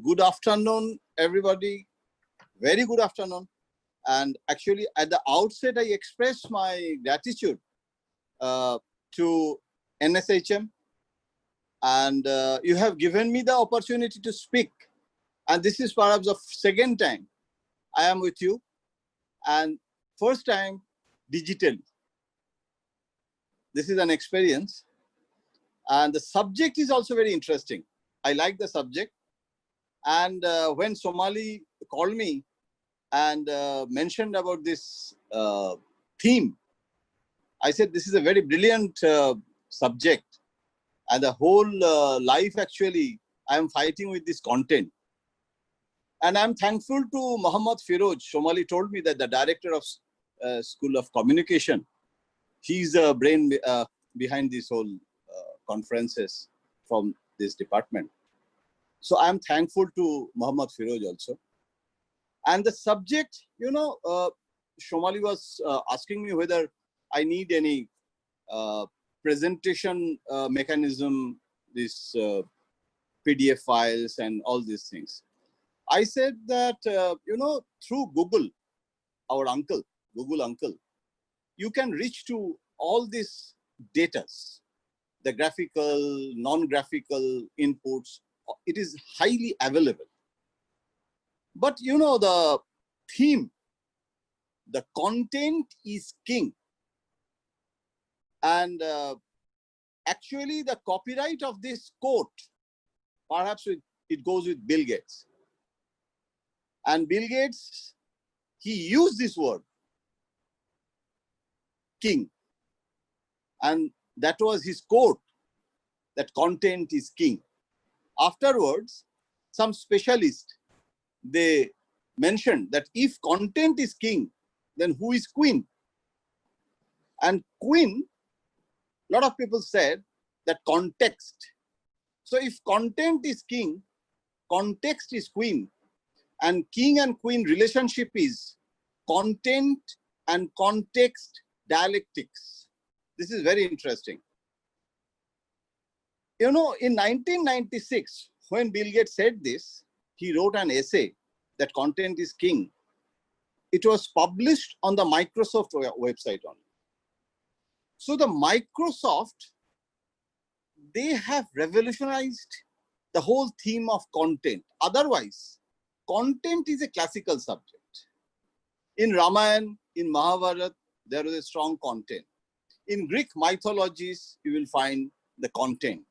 Good afternoon, everybody. Very good afternoon. And actually, at the outset, I express my gratitude to NSHM. And you have given me the opportunity to speak. And this is perhaps the second time I am with you. And first time digitally. This is an experience. And the subject is also very interesting. I like the subject. And when Somali called me and mentioned about this theme, I said, this is a very brilliant subject. And the whole life, actually, I am fighting with this content. And I'm thankful to Muhammad Firoj. Somali told me that the director of School of Communication, he's the brain behind this whole conferences from this department. So I'm thankful to Muhammad Firoj also. And the subject, Somali was asking me whether I need any presentation mechanism, this PDF files and all these things. I said that, through Google, our uncle, Google uncle, you can reach to all these datas, the graphical, non-graphical inputs. It is highly available. But the theme, the content is king. And actually the copyright of this quote, perhaps it goes with Bill Gates. And Bill Gates, he used this word, king. And that was his quote, that content is king. Afterwards, some specialists, they mentioned that if content is king, then who is queen? And queen, a lot of people said that context. So if content is king, context is queen, and king and queen relationship is content and context dialectics. This is very interesting. In 1996, when Bill Gates said this, he wrote an essay that content is king. It was published on the Microsoft website only. So the Microsoft, they have revolutionized the whole theme of content. Otherwise, content is a classical subject. In Ramayana, in Mahabharata, there is a strong content. In Greek mythologies, you will find the content.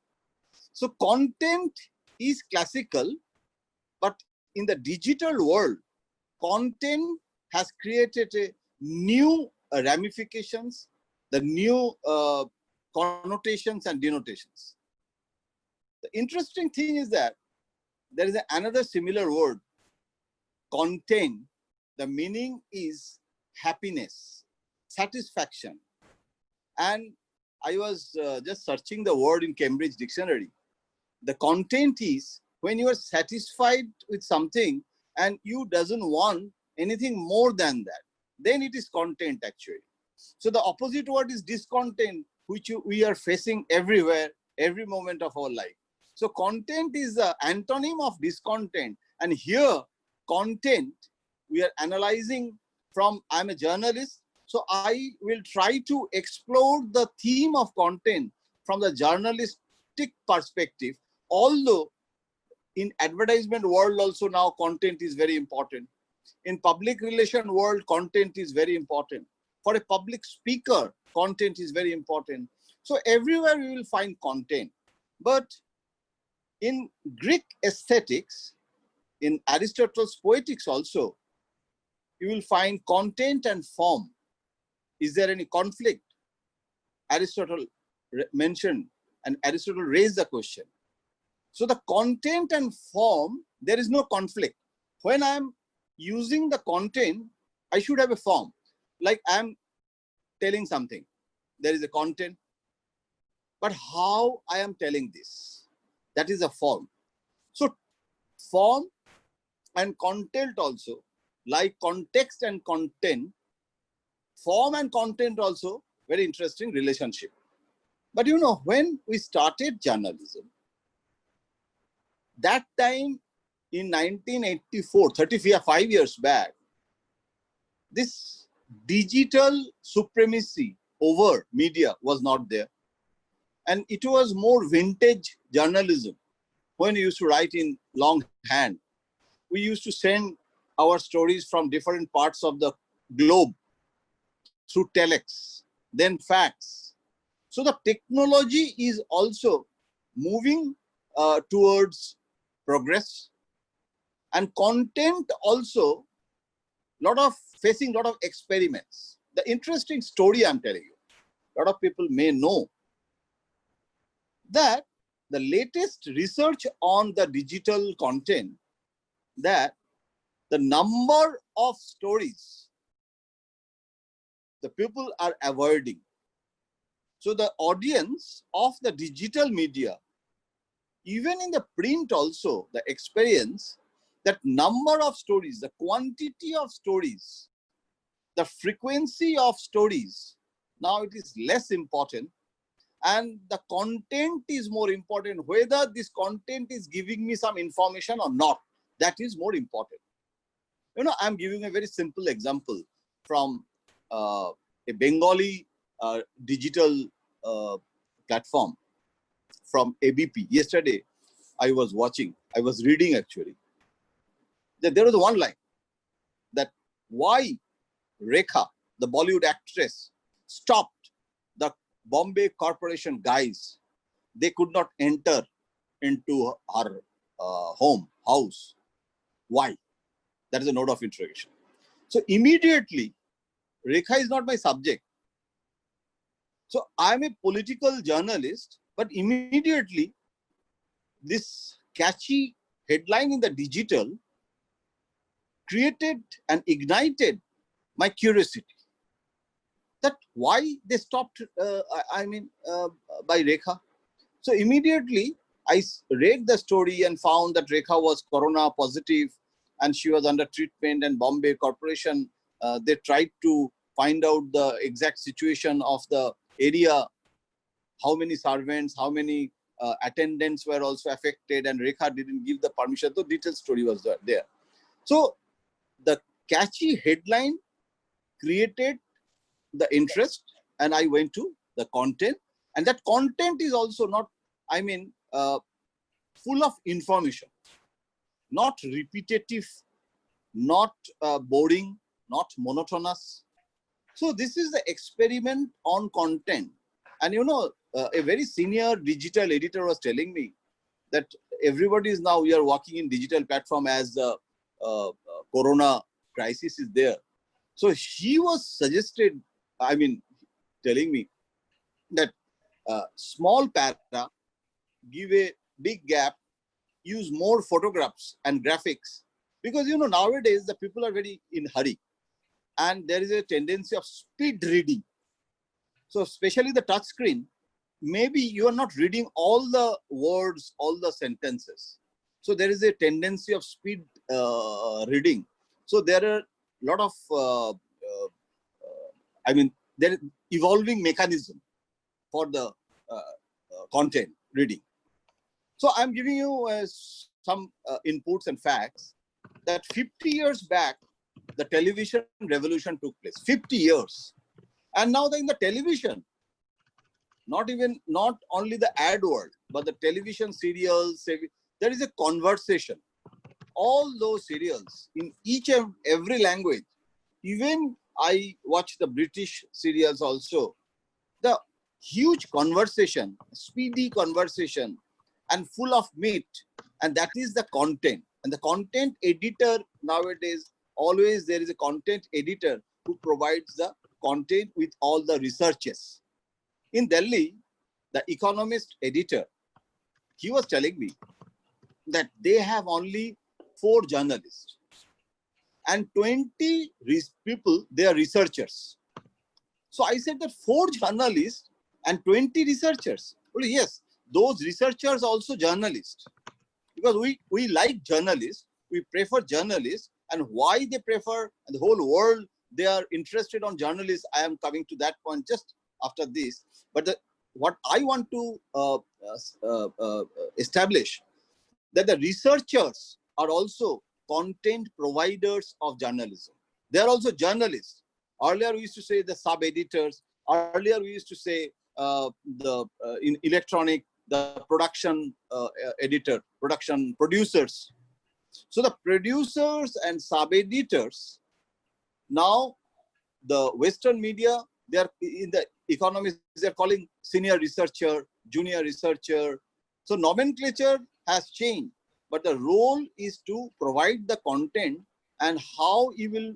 So content is classical, but in the digital world, content has created a new ramifications, the new connotations and denotations. The interesting thing is that there is another similar word, content. The meaning is happiness, satisfaction. And I was just searching the word in Cambridge Dictionary. The content is when you are satisfied with something and you doesn't want anything more than that, then it is content actually. So the opposite word is discontent, which we are facing everywhere, every moment of our life. So content is the antonym of discontent. And here, content, we are analyzing from, I'm a journalist, so I will try to explore the theme of content from the journalistic perspective. Although in advertisement world also now content is very important. In public relation world, content is very important. For a public speaker, content is very important. So everywhere we will find content. But in Greek aesthetics, in Aristotle's poetics also, you will find content and form. Is there any conflict? Aristotle mentioned, and Aristotle raised the question. So the content and form, there is no conflict. When I'm using the content, I should have a form. Like I'm telling something, there is a content. But how I am telling this, that is a form. So form and content also, like context and content, form and content also, very interesting relationship. But when we started journalism, that time in 1984, 35 years back, this digital supremacy over media was not there. And it was more vintage journalism. When we used to write in longhand, we used to send our stories from different parts of the globe through telex, then fax. So the technology is also moving towards progress, and content also facing a lot of experiments. The interesting story I'm telling you, a lot of people may know that the latest research on the digital content, that the number of stories the people are avoiding. So the audience of the digital media, even in the print also, the experience, that number of stories, the quantity of stories, the frequency of stories, now it is less important, and the content is more important. Whether this content is giving me some information or not, that is more important. You know, I'm giving a very simple example from a Bengali digital platform from ABP. Yesterday, I was reading actually, that there was one line that why Rekha, the Bollywood actress, stopped the Bombay Corporation guys. They could not enter into her house. Why? That is a note of interrogation. So immediately, Rekha is not my subject. So I'm a political journalist, but immediately this catchy headline in the digital created and ignited my curiosity. That why they stopped, by Rekha. So immediately I read the story and found that Rekha was corona positive and she was under treatment, and Bombay Corporation, they tried to find out the exact situation of the area, how many servants, how many attendants were also affected, and Rekha didn't give the permission. The detailed story was there. So the catchy headline created the interest, and I went to the content, and that content is also not, full of information, not repetitive, not boring, not monotonous. So this is the experiment on content. And you know, a very senior digital editor was telling me that everybody is now, we are working in digital platform as the corona crisis is there. So he was telling me that small para, give a big gap, use more photographs and graphics, because you know nowadays the people are very in hurry, and there is a tendency of speed reading. So especially the touch screen, maybe you are not reading all the words, all the sentences. So there is a tendency of speed reading. So there are a lot of there is evolving mechanism for the content reading. So I'm giving you some inputs and facts that 50 years back, the television revolution took place. 50 years. And now in the television, not only the ad world, but the television serials, there is a conversation. All those serials in each and every language, even I watch the British serials also, the huge conversation, speedy conversation, and full of meat, and that is the content. And the content editor nowadays, always there is a content editor who provides the content with all the researches. In Delhi, the Economist editor, he was telling me that they have only 4 journalists and 20 people, they are researchers. So I said that 4 journalists and 20 researchers. Well, yes, those researchers also journalists, because we like journalists, we prefer journalists, and why they prefer, and the whole world, they are interested on journalists. I am coming to that point just after this. But what I want to establish, that the researchers are also content providers of journalism. They are also journalists. Earlier we used to say the sub-editors. Earlier we used to say in electronic, the production editor, production producers. So the producers and sub-editors, now the Western media, they are in the economics, they're calling senior researcher, junior researcher. So nomenclature has changed, but the role is to provide the content, and how you will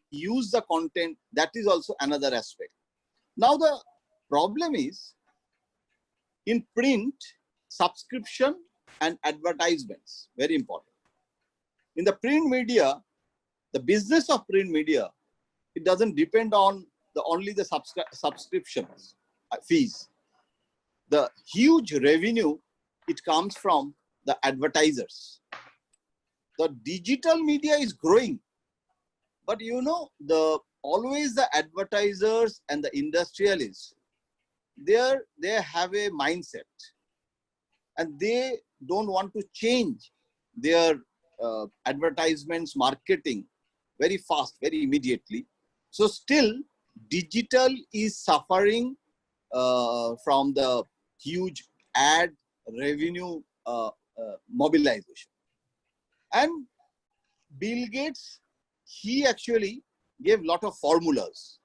use the content, that is also another aspect. Now the problem is, in print, subscription and advertisements, very important. In the print media, the business of print media, it doesn't depend on only the subscriptions, fees. The huge revenue, it comes from the advertisers. The digital media is growing, but always the advertisers and the industrialists, they have a mindset, and they don't want to change their advertisements marketing very fast, very immediately. So still digital is suffering from the huge ad revenue mobilization. And Bill Gates, he actually gave a lot of formulas.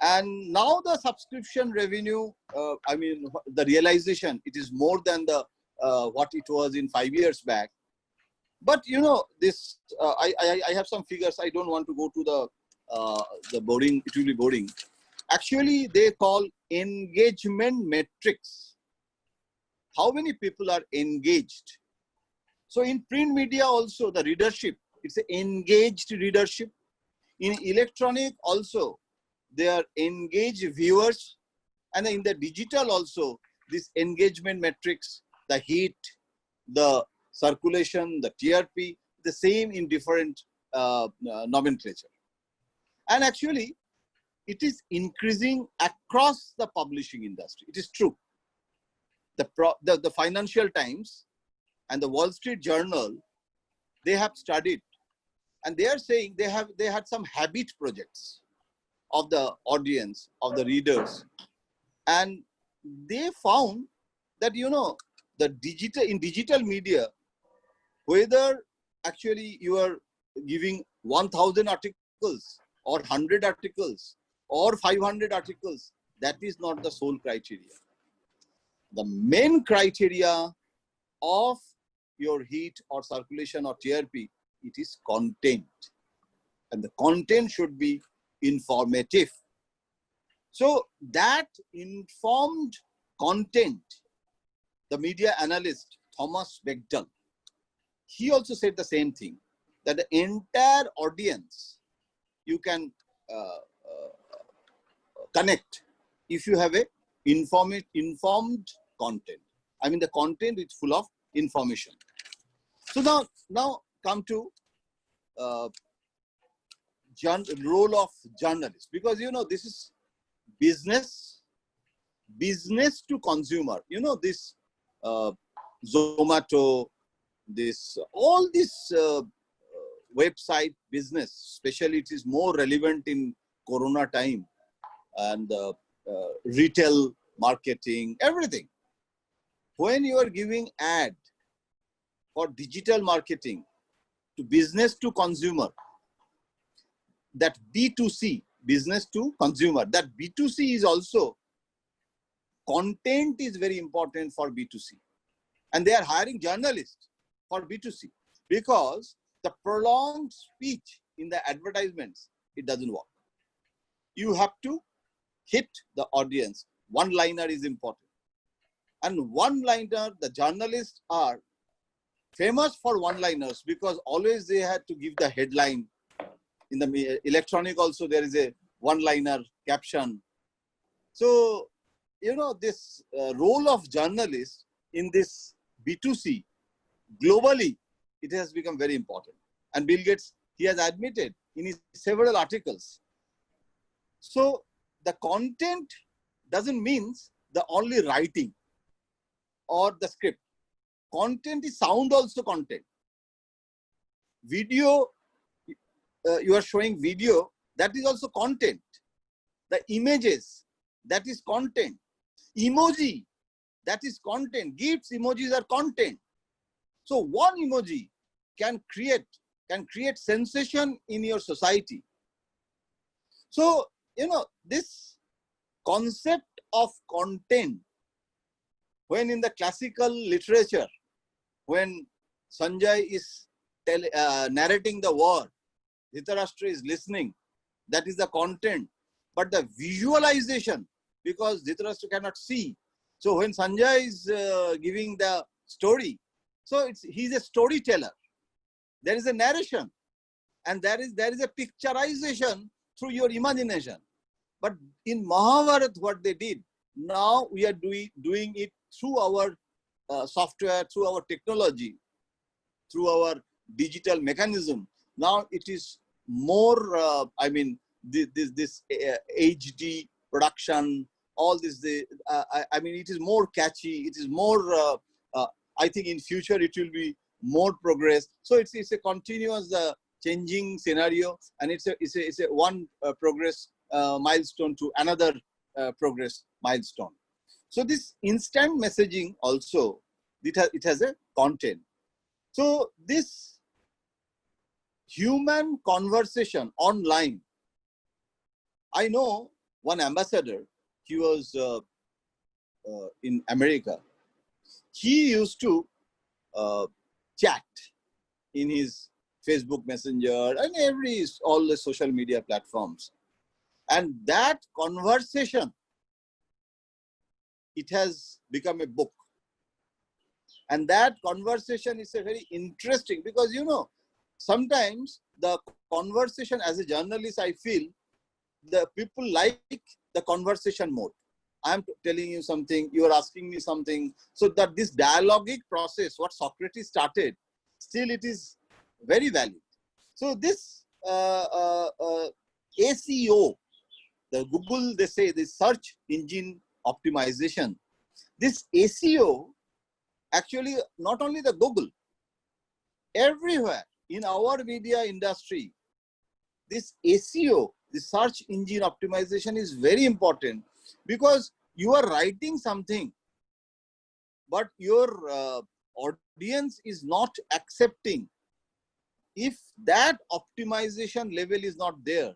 And now the subscription revenue, the realization, it is more than the what it was in 5 years back. But this, I have some figures. I don't want to go to the boring, it will be boring. Actually, they call engagement metrics. How many people are engaged? So in print media also, the readership, it's an engaged readership. In electronic also, they are engaged viewers. And in the digital also, this engagement metrics, the hit, the circulation, the TRP, the same in different nomenclature. And actually, it is increasing across the publishing industry. It is true. The Financial Times and the Wall Street Journal, they have studied, and they are saying they had some habit projects of the audience, of the readers, and they found that in digital media, whether actually you are giving 1,000 articles or 100 articles or 500 articles, that is not the sole criteria. The main criteria of your hit or circulation or TRP, it is content. And the content should be informative. So that informed content, the media analyst, Thomas Bechdel, he also said the same thing, that the entire audience you can connect if you have a informed content. I mean, the content is full of information. So now come to role of journalists, because this is business to consumer. This Zomato, all this website business, especially it is more relevant in Corona time, and retail marketing, everything. When you are giving ad for digital marketing to business to consumer, that B2C, business to consumer, that B2C is also, content is very important for B2C. And they are hiring journalists for B2C, because the prolonged speech in the advertisements, it doesn't work. You have to hit the audience. One-liner is important. And one-liner, the journalists are famous for one-liners, because always they had to give the headline. In the electronic also, there is a one-liner caption. So, this role of journalists in this B2C, globally, it has become very important. And Bill Gates, he has admitted in his several articles. So the content doesn't mean the only writing or the script. Content is sound also content. Video, you are showing video, that is also content. The images, that is content. Emoji, that is content. GIFs, emojis are content. So one emoji can create sensation in your society. So, this concept of content, when in the classical literature, when Sanjay is narrating the war, Dhritarashtra is listening, that is the content. But the visualization, because Dhritarashtra cannot see, so when Sanjay is giving the story, so he's a storyteller. There is a narration, and there is a picturization through your imagination. But in Mahabharata, what they did, now we are doing it through our software, through our technology, through our digital mechanism. Now it is more, this HD production, all this, it is more catchy, it is more, I think in future it will be more progress. So it's a continuous changing scenario, and it's a one progress milestone to another progress milestone. So this instant messaging also, it has a content. So this human conversation online, I know one ambassador, he was in America. He used to chat in his Facebook Messenger and all the social media platforms. And that conversation, it has become a book. And that conversation is a very interesting, because sometimes the conversation, as a journalist, I feel the people like the conversation mode. I'm telling you something, you are asking me something, so that this dialogic process, what Socrates started, still it is very valid. So this ACO, the Google, they say the search engine optimization, this ACO, actually not only the Google, everywhere in our media industry, this ACO, the search engine optimization, is very important, because you are writing something, but your audience is not accepting. If that optimization level is not there,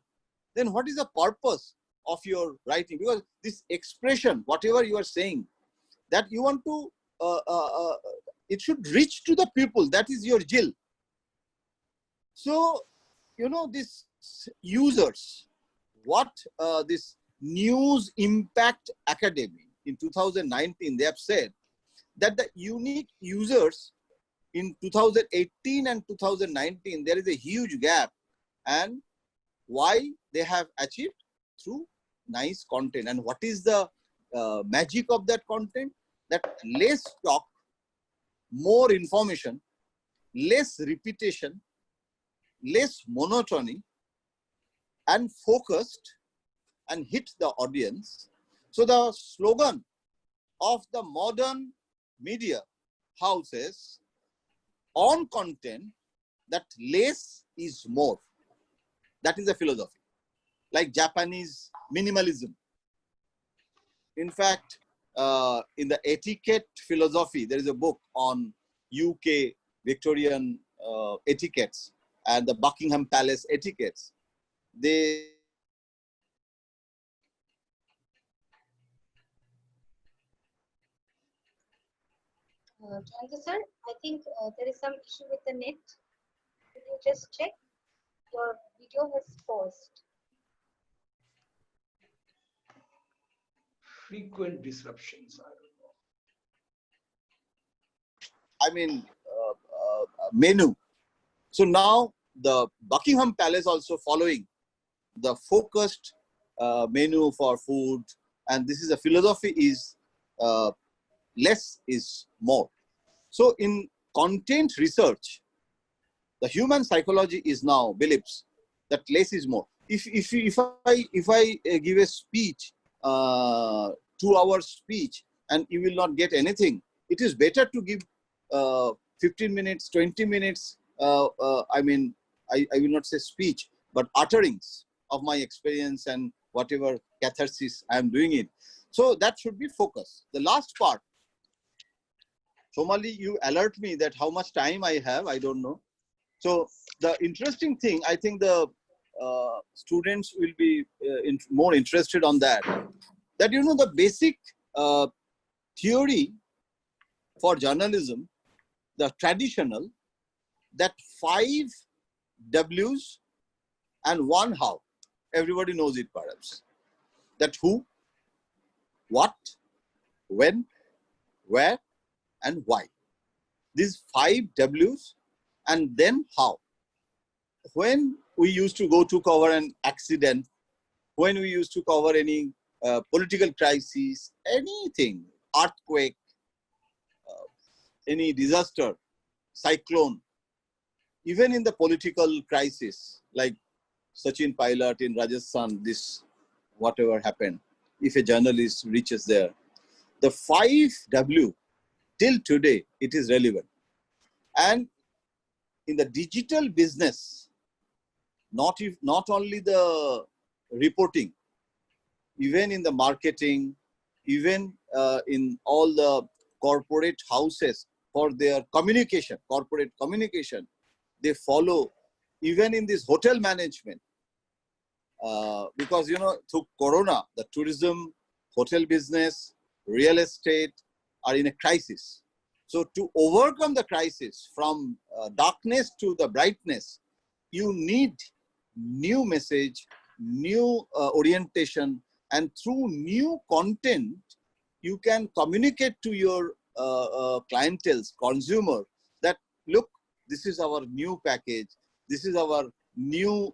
then what is the purpose of your writing? Because this expression, whatever you are saying, that you want to, it should reach to the people. That is your jill. So, these users, what this News Impact Academy in 2019, they have said that the unique users in 2018 and 2019, there is a huge gap. And why? They have achieved through nice content. And what is the magic of that content? That less talk, more information, less repetition, less monotony, and focused, and hit the audience. So the slogan of the modern media houses on content, that less is more. That is a philosophy, like Japanese minimalism. In fact, in the etiquette philosophy, there is a book on UK Victorian etiquettes and the Buckingham Palace etiquettes. They Jayanta sir, I think there is some issue with the net. Could you just check? Your video has paused. Frequent disruptions. menu. So now the Buckingham Palace also following the focused menu for food, and this is a philosophy is less is more. So in content research, the human psychology is now believes that less is more. If I give a speech, 2-hour speech, and you will not get anything, it is better to give 15 minutes, 20 minutes I mean, I will not say speech, but utterings of my experience and whatever catharsis I am doing it. So that should be focus. The last part, Somali, you alert me that how much time I have, I don't know. So the interesting thing, I think the students will be more interested on that. That, you know, the basic theory for journalism, the traditional, that 5 W's and 1 how. Everybody knows it perhaps. That who, what, when, where, and why. These 5 W's and then how. When we used to go to cover an accident, when we used to cover any political crisis, anything, earthquake, any disaster, cyclone, even in the political crisis, like Sachin Pilot in Rajasthan, this whatever happened, if a journalist reaches there, the 5 W till today, it is relevant. And in the digital business, not only the reporting, even in the marketing, even in all the corporate houses for their communication, corporate communication, they follow, even in this hotel management, because, you know, through Corona, the tourism, hotel business, real estate are in a crisis. So to overcome the crisis from darkness to the brightness, you need new message, new orientation, and through new content, you can communicate to your clientele, consumer, that look, this is our new package, this is our new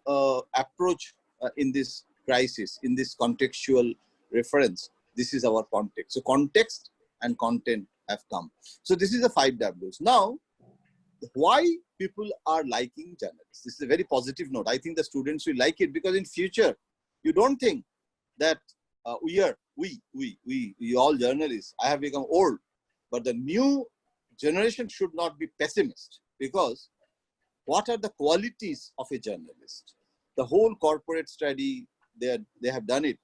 approach in this crisis, in this contextual reference. This is our context. So context and content have come. So this is the 5 W's. Now, why people are liking journalists? This is a very positive note. I think the students will like it because in future, you don't think that we all journalists, I have become old, but the new generation should not be pessimist, because what are the qualities of a journalist? The whole corporate study, they have done it.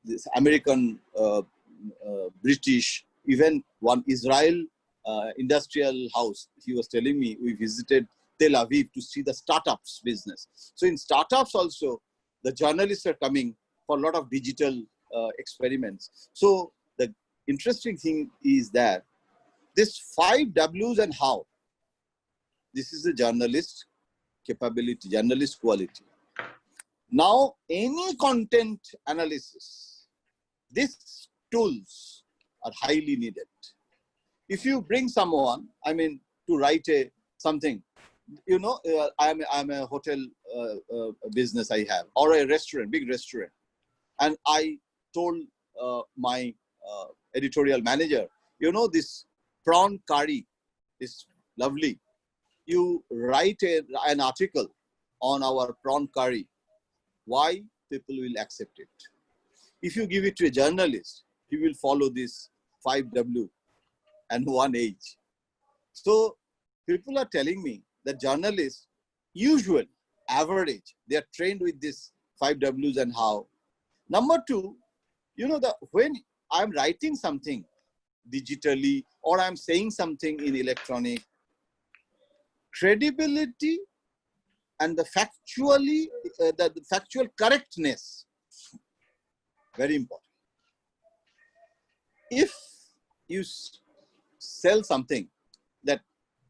This American, British, even one Israel industrial house, he was telling me, we visited Tel Aviv to see the startups business. So in startups also, the journalists are coming for a lot of digital experiments. So the interesting thing is that this 5 W's and how, this is the journalist capability, journalist quality. Now, any content analysis, these tools are highly needed. If you bring someone, I mean, to write something, you know, I'm a hotel business I have, or a restaurant, big restaurant, and I told my editorial manager, you know, this prawn curry is lovely. You write an article on our prawn curry. Why? People will accept it. If you give it to a journalist, he will follow this 5 W and 1 H. So people are telling me that journalists, usually, average, they are trained with this 5 W's and how. Number 2, you know, when I'm writing something digitally or I'm saying something in electronic, credibility and the factual correctness, very important. If you sell something that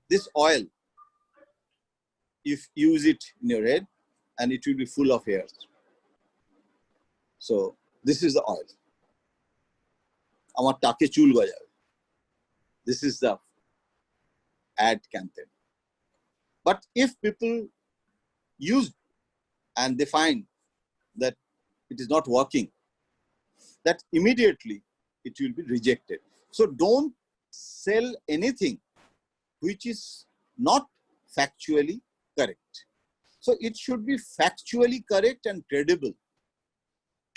this oil, if you use it in your head and it will be full of hairs. So this is the oil. Amar take chul bajabe. This is the ad campaign. But if people use and they find that it is not working, that immediately it will be rejected. So don't sell anything which is not factually correct. So it should be factually correct and credible.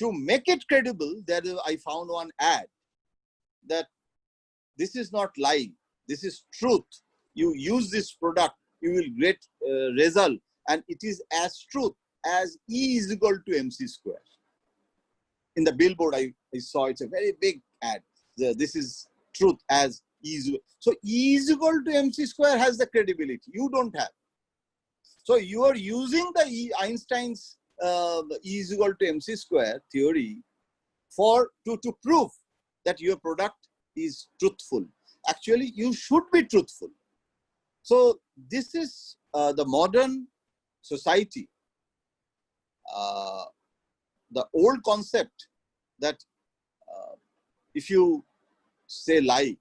To make it credible, I found one ad that this is not lying, this is truth. You use this product, you will get result, and it is as truth as E is equal to MC square. In the billboard, I saw it's a very big ad. This is truth as E is equal. So E is equal to MC square has the credibility. You don't have. So you are using the Einstein's E is equal to MC square theory to prove that your product is truthful. Actually, you should be truthful. So this is the modern society. The old concept that if you say lie,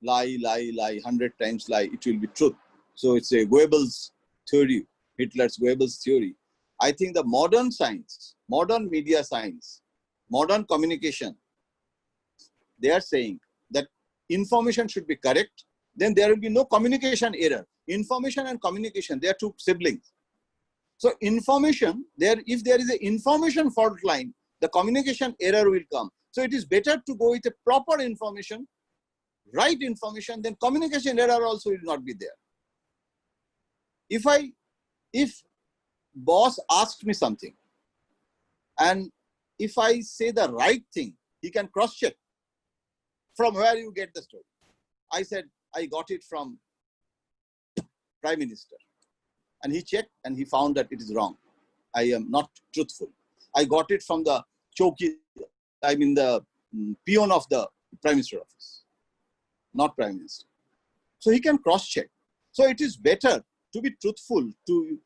100 times lie, it will be truth. So it's a Goebbels theory, Hitler's Goebbels theory. I think the modern science, modern media science, modern communication, they are saying that information should be correct, then there will be no communication error. Information and communication, they are two siblings. So information, if there is an information fault line, the communication error will come. So it is better to go with a proper information, right information, then communication error also will not be there. If boss asked me something, and if I say the right thing, he can cross check from where you get the story. I said, I got it from Prime Minister. And he checked and he found that it is wrong. I am not truthful. I got it from the the peon of the Prime Minister office, not Prime Minister. So he can cross check. So it is better to be truthful, to,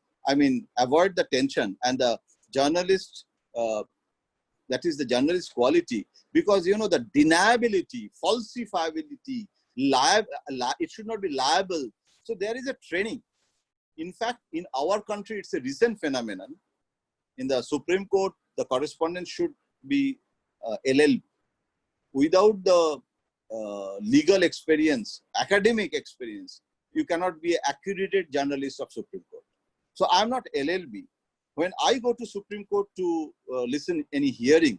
avoid the tension and the journalist, that is the journalist quality, because, the deniability, falsifiability, it should not be liable. So there is a training. In fact, in our country, it's a recent phenomenon. In the Supreme Court, the correspondent should be LLB. Without the legal experience, academic experience, you cannot be an accredited journalist of Supreme Court. So I'm not LLB. When I go to Supreme Court to listen any hearing,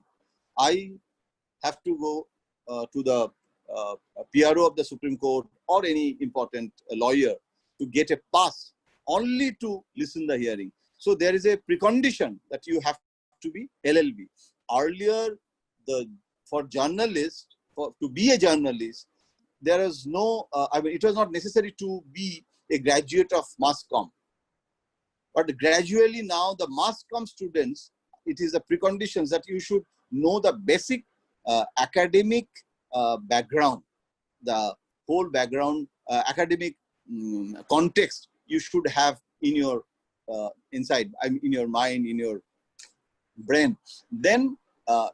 I have to go to the PRO of the Supreme Court or any important lawyer to get a pass only to listen the hearing. So there is a precondition that you have to be LLB. Earlier, for journalists, to be a journalist, there is no, it was not necessary to be a graduate of mass comm. But gradually now, the mass comm students, it is a preconditions that you should know the basic academic background, the whole background, academic context you should have in your inside, in your mind, in your brain. Then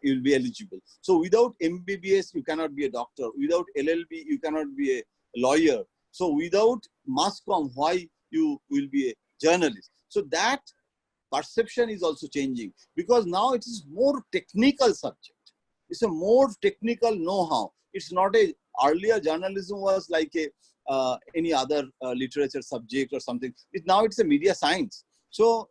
you'll be eligible. So without MBBS, you cannot be a doctor. Without LLB, you cannot be a lawyer. So without mass comm, why you will be a journalist? So that perception is also changing, because now it is more technical subject. It's a more technical know-how. It's not a, earlier journalism was like a any other literature subject or something. Now it's a media science. So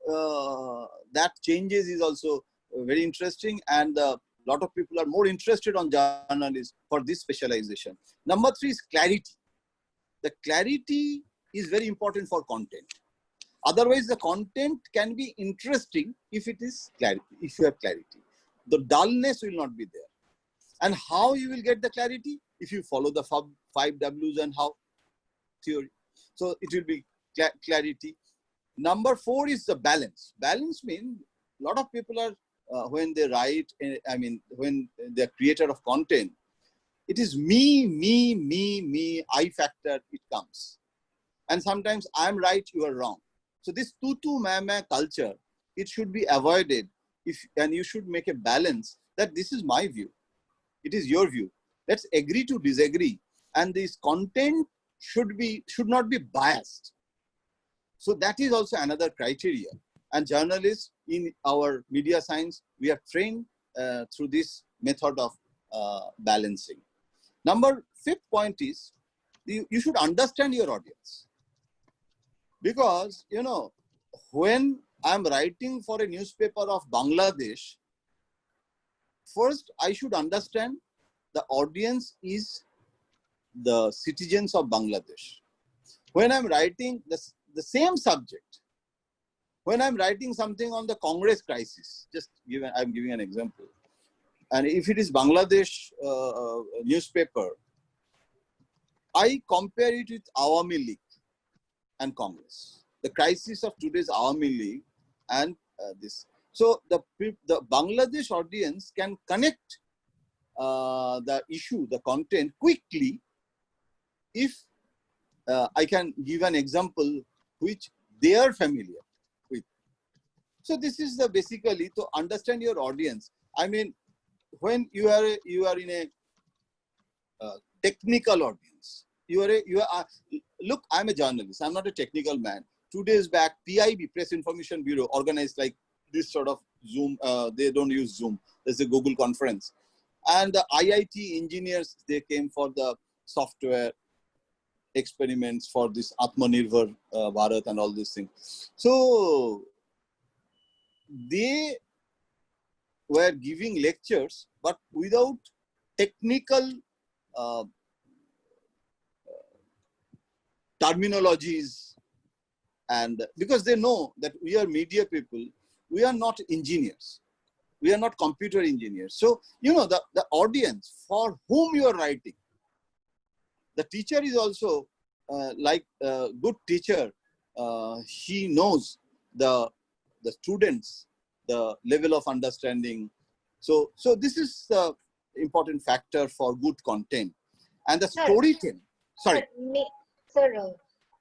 that changes is also very interesting, and a lot of people are more interested on journalists for this specialization. Number 3 is clarity. The clarity is very important for content. Otherwise, the content can be interesting if it is clarity, if you have clarity. The dullness will not be there. And how you will get the clarity? If you follow the 5 W's and how theory. So it will be clarity. Number 4 is the balance. Balance means a lot of people are, when they write, when they're creator of content, it is me, I factor, it comes. And sometimes I'm right, you are wrong. So this tu ma culture, it should be avoided, and you should make a balance that this is my view. It is your view. Let's agree to disagree. And this content should not be biased. So that is also another criteria. And journalists in our media science, we are trained through this method of balancing. Number 5th point is, you should understand your audience. Because, when I'm writing for a newspaper of Bangladesh, first I should understand the audience is the citizens of Bangladesh. When I'm writing, the same subject, when I'm writing something on the Congress crisis, I'm giving an example. And if it is Bangladesh newspaper, I compare it with Awami League and Congress. The crisis of today's Awami League and this. So the Bangladesh audience can connect the issue, the content quickly if I can give an example which they are familiar with. So this is the basically to understand your audience. I mean, when you are in a technical audience, look, I'm a journalist. I'm not a technical man. 2 days back, PIB, Press Information Bureau, organized like this sort of Zoom. They don't use Zoom. There's a Google conference. And the IIT engineers, they came for the software experiments for this Atmanirbhar Bharat and all these things. So they were giving lectures, but without technical terminologies, and because they know that we are media people, we are not engineers, we are not computer engineers. So the audience for whom you are writing, the teacher is also like a good teacher. He knows the students, the level of understanding. So this is the important factor for good content. And the storytelling. Sorry. Sir,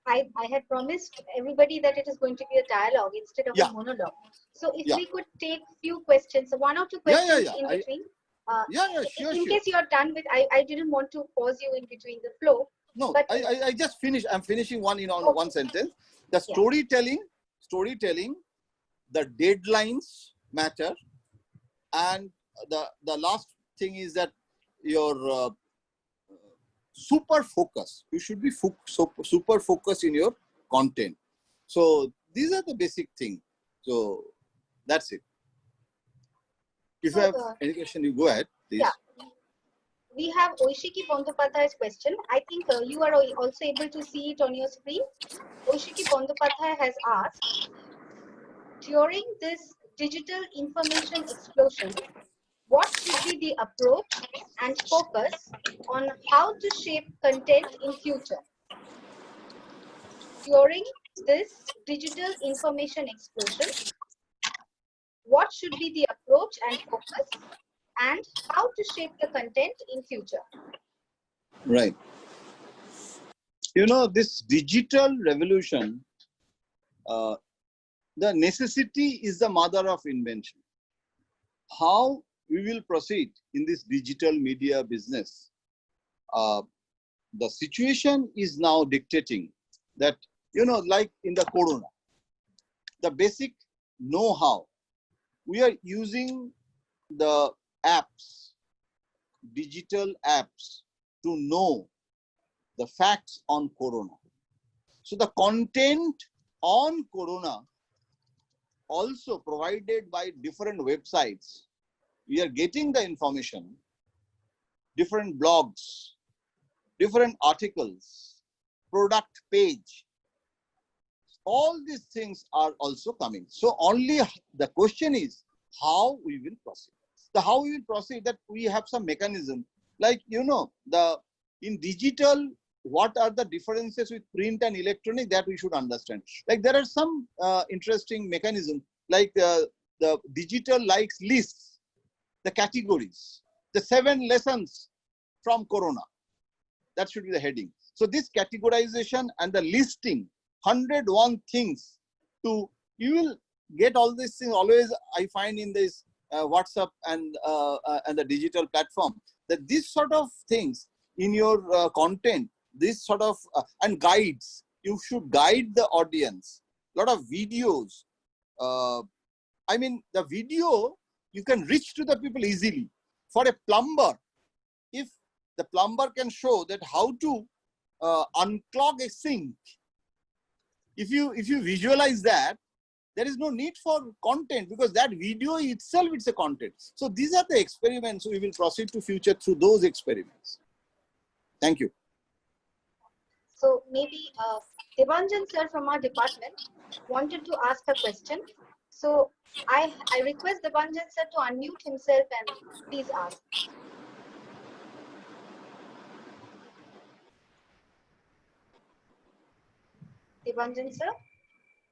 I had promised everybody that it is going to be a dialogue instead of a monologue. So if we could take few questions, so 1 or 2 questions in between. Sure. In case you are done with, I didn't want to pause you in between the flow. No, but I just finished. I'm finishing one one sentence. The storytelling, the deadlines matter, and the last thing is that your super focus. You should be super focused in your content. So these are the basic things. So that's it. If you have any question, you go ahead, please. Yeah. We have Oishiki Bandyopadhyay's question. I think you are also able to see it on your screen. Oishiki Bandyopadhyay has asked, during this digital information explosion, what should be the approach and focus on how to shape content in future? During this digital information explosion, what should be the approach and focus and how to shape the content in future? Right. This digital revolution, the necessity is the mother of invention. How we will proceed in this digital media business, the situation is now dictating that, like in the corona, the basic know-how, we are using the apps, digital apps, to know the facts on corona. So the content on corona also provided by different websites. We are getting the information, different blogs, different articles, product page. All these things are also coming. So only the question is how we will proceed. The how we will proceed, that we have some mechanism, like in digital, what are the differences with print and electronic, that we should understand. Like there are some interesting mechanism, like the digital likes lists, the categories, the 7 lessons from corona. That should be the heading. So this categorization and the listing, 101 things you will get all these things always. I find in this WhatsApp and the digital platform, that this sort of things in your content, this sort of and guides, you should guide the audience. A lot of videos. I mean, the video, you can reach to the people easily. For a plumber, if the plumber can show that how to unclog a sink, if you visualize that, there is no need for content, because that video itself, it's a content. So these are the experiments. We will proceed to future through those experiments. Thank you. So maybe Devanjan sir from our department wanted to ask a question. So I request Devanjan sir to unmute himself and please ask. Devanjan sir,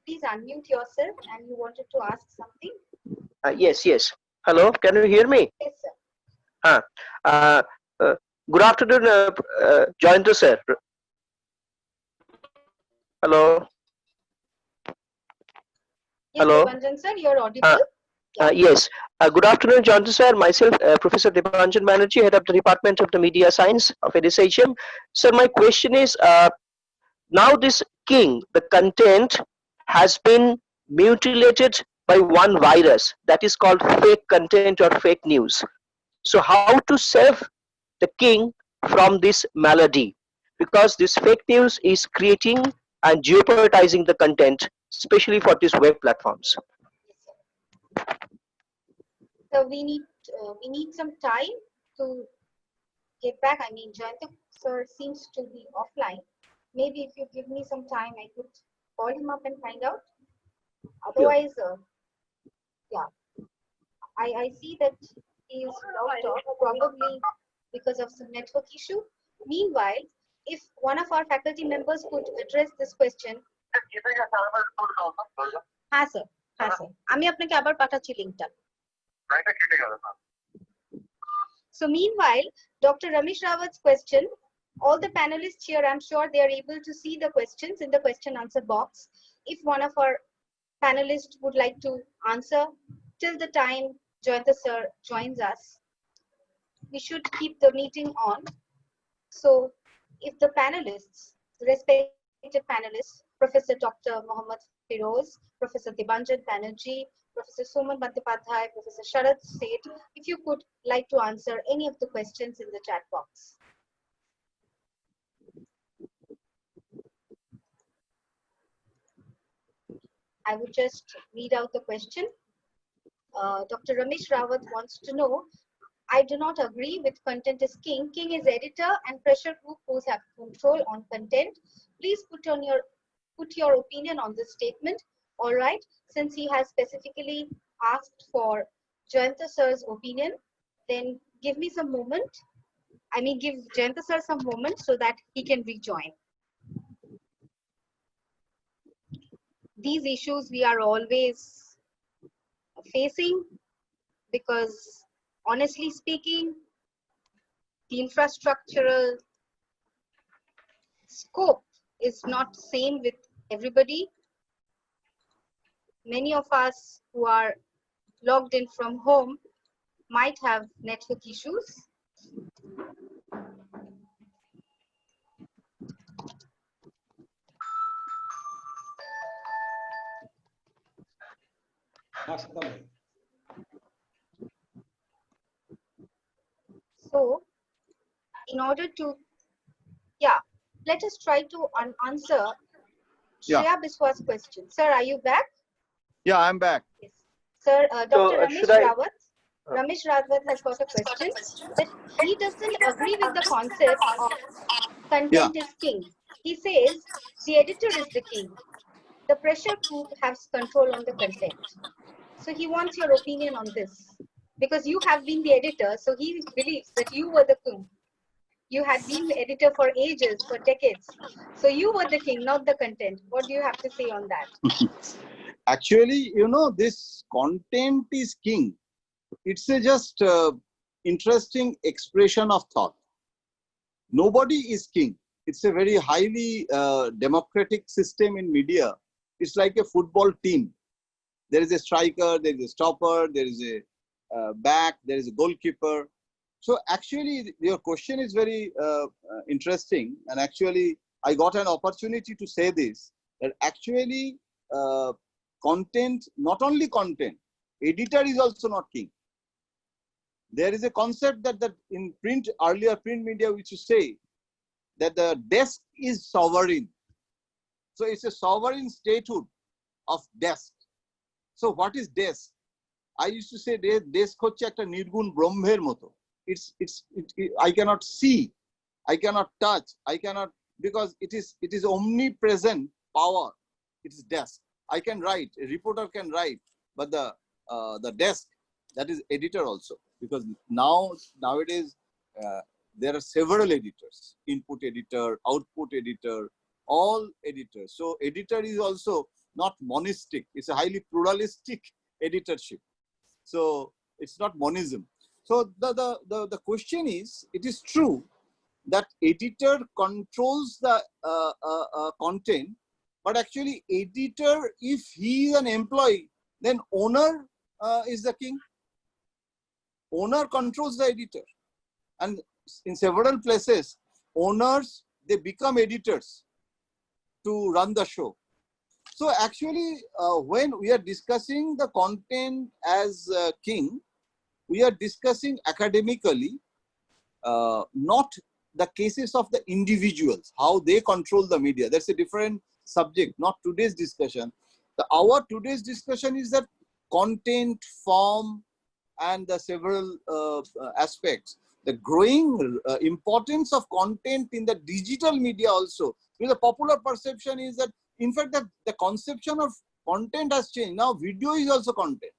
please unmute yourself and you wanted to ask something. Yes. Hello, can you hear me? Yes, sir. Uh, uh, uh, Good afternoon, Jayanta sir. Hello. Yes, Hello. Devanjan sir, you're audible. Yes. Good afternoon, Jayanta sir. Myself, Professor Devanjan Banerjee, Head of the Department of the Media Science of EDSHM. Sir, my question is, now this king, the content has been mutilated by one virus that is called fake content or fake news. So how to save the king from this malady? Because this fake news is creating and jeopardizing the content, especially for these web platforms. Yes, sir. So we need some time to get back. I mean, Jayanta sir seems to be offline. Maybe if you give me some time, I could call him up and find out. Otherwise, yeah, I see that he is logged off, probably because of some network issue. Meanwhile, if one of our faculty members could address this question. হ্যাঁ sir আমি আপনাকে আবার পাঠাচ্ছি লিংকটা So meanwhile, Dr. Ramesh Rawat's question, all the panelists here, I'm sure they are able to see the questions in the question answer box. If one of our panelists would like to answer till the time Jayanta sir joins us, we should keep the meeting on. So if the panelists, respected panelists, Professor Dr. Mohammad Firoz, Professor Debanjan Banerjee, Professor Soman Bandyopadhyay, Professor Sharad Seth, if you could like to answer any of the questions in the chat box. I would just read out the question. Dr. Ramesh Rawat wants to know, I do not agree with content is king. King is editor and pressure group who have control on content. Please put your opinion on this statement. All right, since he has specifically asked for Jayanta sir's opinion, then give me some moment. I mean, give Jayanta sir some moment so that he can rejoin. These issues we are always facing because, honestly speaking, the infrastructural scope is not same with everybody. Many of us who are logged in from home might have network issues. So, in order to, let us try to answer Shreya Biswa's question. Sir, are you back? Yeah, I'm back. Yes. Sir, Dr. Ramesh Rawat has got a question that he doesn't agree with the concept of content is king. He says the editor is the king. The pressure group has control on the content. So he wants your opinion on this. Because you have been the editor, so he believes that you were the king. You had been the editor for ages, for decades. So you were the king, not the content. What do you have to say on that? Actually, this content is king. It's a just interesting expression of thought. Nobody is king. It's a very highly democratic system in media. It's like a football team. There is a striker, there is a stopper, there is a back, there is a goalkeeper. So actually, your question is very interesting. And actually, I got an opportunity to say this, that actually content, not only content, editor is also not king. There is a concept that in print, earlier print media, which you say that the desk is sovereign. So it's a sovereign statehood of desk. So what is desk? I used to say desk হচ্ছে একটা নির্গুণ ব্রহ্মের মতো. I cannot see, I cannot touch, I cannot because it is omnipresent power. It is desk. I can write, a reporter can write, but the desk, that is editor also, because nowadays there are several editors, input editor, output editor, all editors. So editor is also not monistic. It's a highly pluralistic editorship. So it's not monism. So the question is, it is true that editor controls the content, but actually editor, if he is an employee, then owner is the king. Owner controls the editor. And in several places, owners, they become editors to run the show. So actually, when we are discussing the content as king, we are discussing academically, not the cases of the individuals, how they control the media. That's a different subject, not today's discussion. Our today's discussion is that content, form, and the several aspects. The growing importance of content in the digital media also. Because the popular perception is that, in fact, that the conception of content has changed. Now video is also content.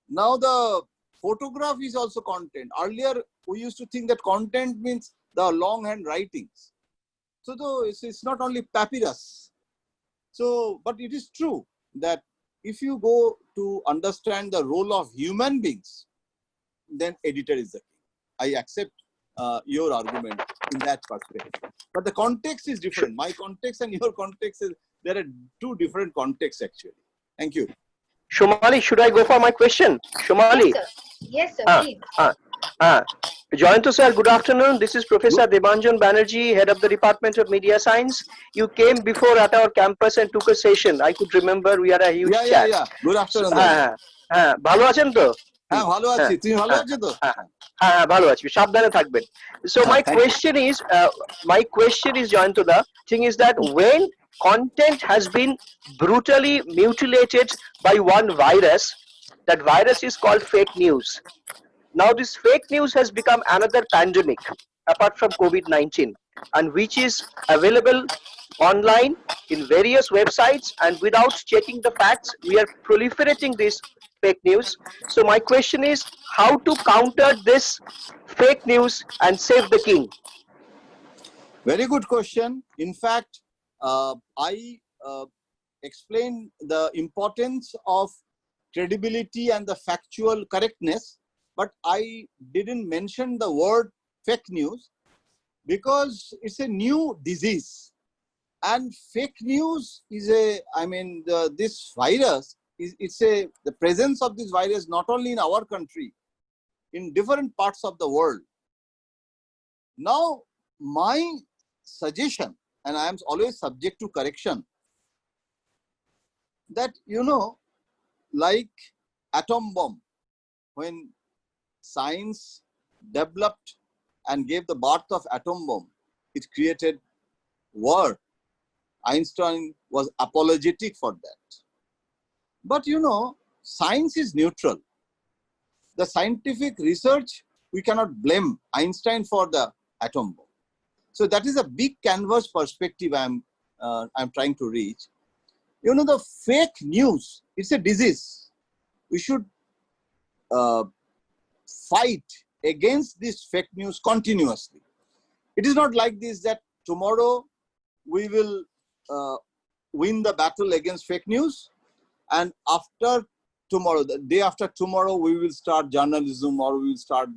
Now the photograph is also content. Earlier, we used to think that content means the longhand writings. So though it's not only papyrus. So, but it is true that if you go to understand the role of human beings, then editor is the king. I accept your argument in that perspective. But the context is different. My context and your context there are two different contexts actually. Thank you. Shomali, should I go for my question? Shomali. Yes, sir, please. Jayanta sir, good afternoon. This is Professor Debanjan Banerjee, head of the Department of Media Science. You came before at our campus and took a session. I could remember we had a huge chat. Yeah. Good afternoon. ভালো আছেন তো? হ্যাঁ ভালো আছি, তুমি ভালো আছো তো? হ্যাঁ ভালো আছি, সাবধানে থাকবেন. So my question is Jayanta da, thing is that when content has been brutally mutilated by one virus, that virus is called fake news. Now this fake news has become another pandemic apart from COVID-19, and which is available online in various websites, and without checking the facts we are proliferating this fake news. So my question is, how to counter this fake news and save the king? Very good question. In fact, I explained the importance of credibility and the factual correctness, but I didn't mention the word fake news because it's a new disease. And fake news is this virus, the presence of this virus not only in our country, in different parts of the world. Now, my suggestion, and I am always subject to correction, that, like atom bomb, when science developed and gave the birth of atom bomb, it created war. Einstein was apologetic for that. But science is neutral. The scientific research, we cannot blame Einstein for the atom bomb. So that is a big canvas perspective I'm trying to reach. The fake news, it's a disease. We should fight against this fake news continuously. It is not like this that tomorrow we will win the battle against fake news, and after tomorrow, the day after tomorrow, we will start journalism, or we will start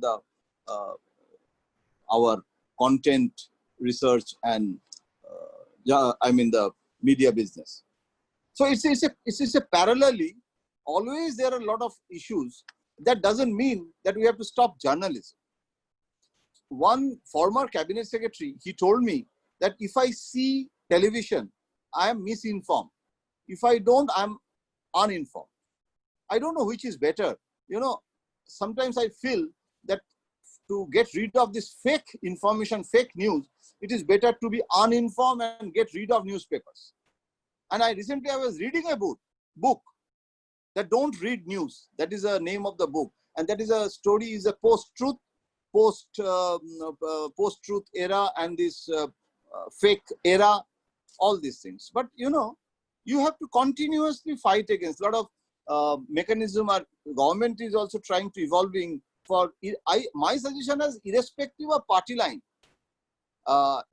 our content research and the media business. So it's a parallelly. Always there are a lot of issues. That doesn't mean that we have to stop journalism. One former cabinet secretary, he told me that if I see television, I am misinformed. If I don't, I'm uninformed. I don't know which is better. Sometimes I feel that to get rid of this fake information, fake news, it is better to be uninformed and get rid of newspapers. And recently I was reading a book that don't read news. That is the name of the book. And that is a story, is a post-truth era, and this fake era, all these things. But you know, you have to continuously fight against a lot of mechanism. Our government is also trying to evolving for. My suggestion is irrespective of party line.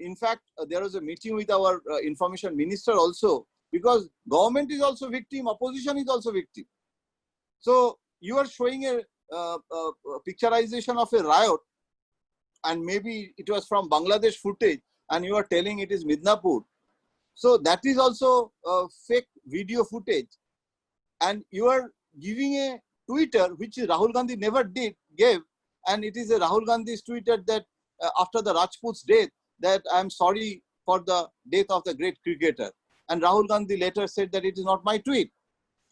In fact, there was a meeting with our information minister also, because government is also victim, opposition is also victim. So you are showing a picturization of a riot, and maybe it was from Bangladesh footage, and you are telling it is Midnapur. So that is also fake video footage, and you are giving a Twitter which Rahul Gandhi never gave, and it is a Rahul Gandhi's Twitter that after the Rajput's death, that I am sorry for the death of the great cricketer, and Rahul Gandhi later said that it is not my tweet.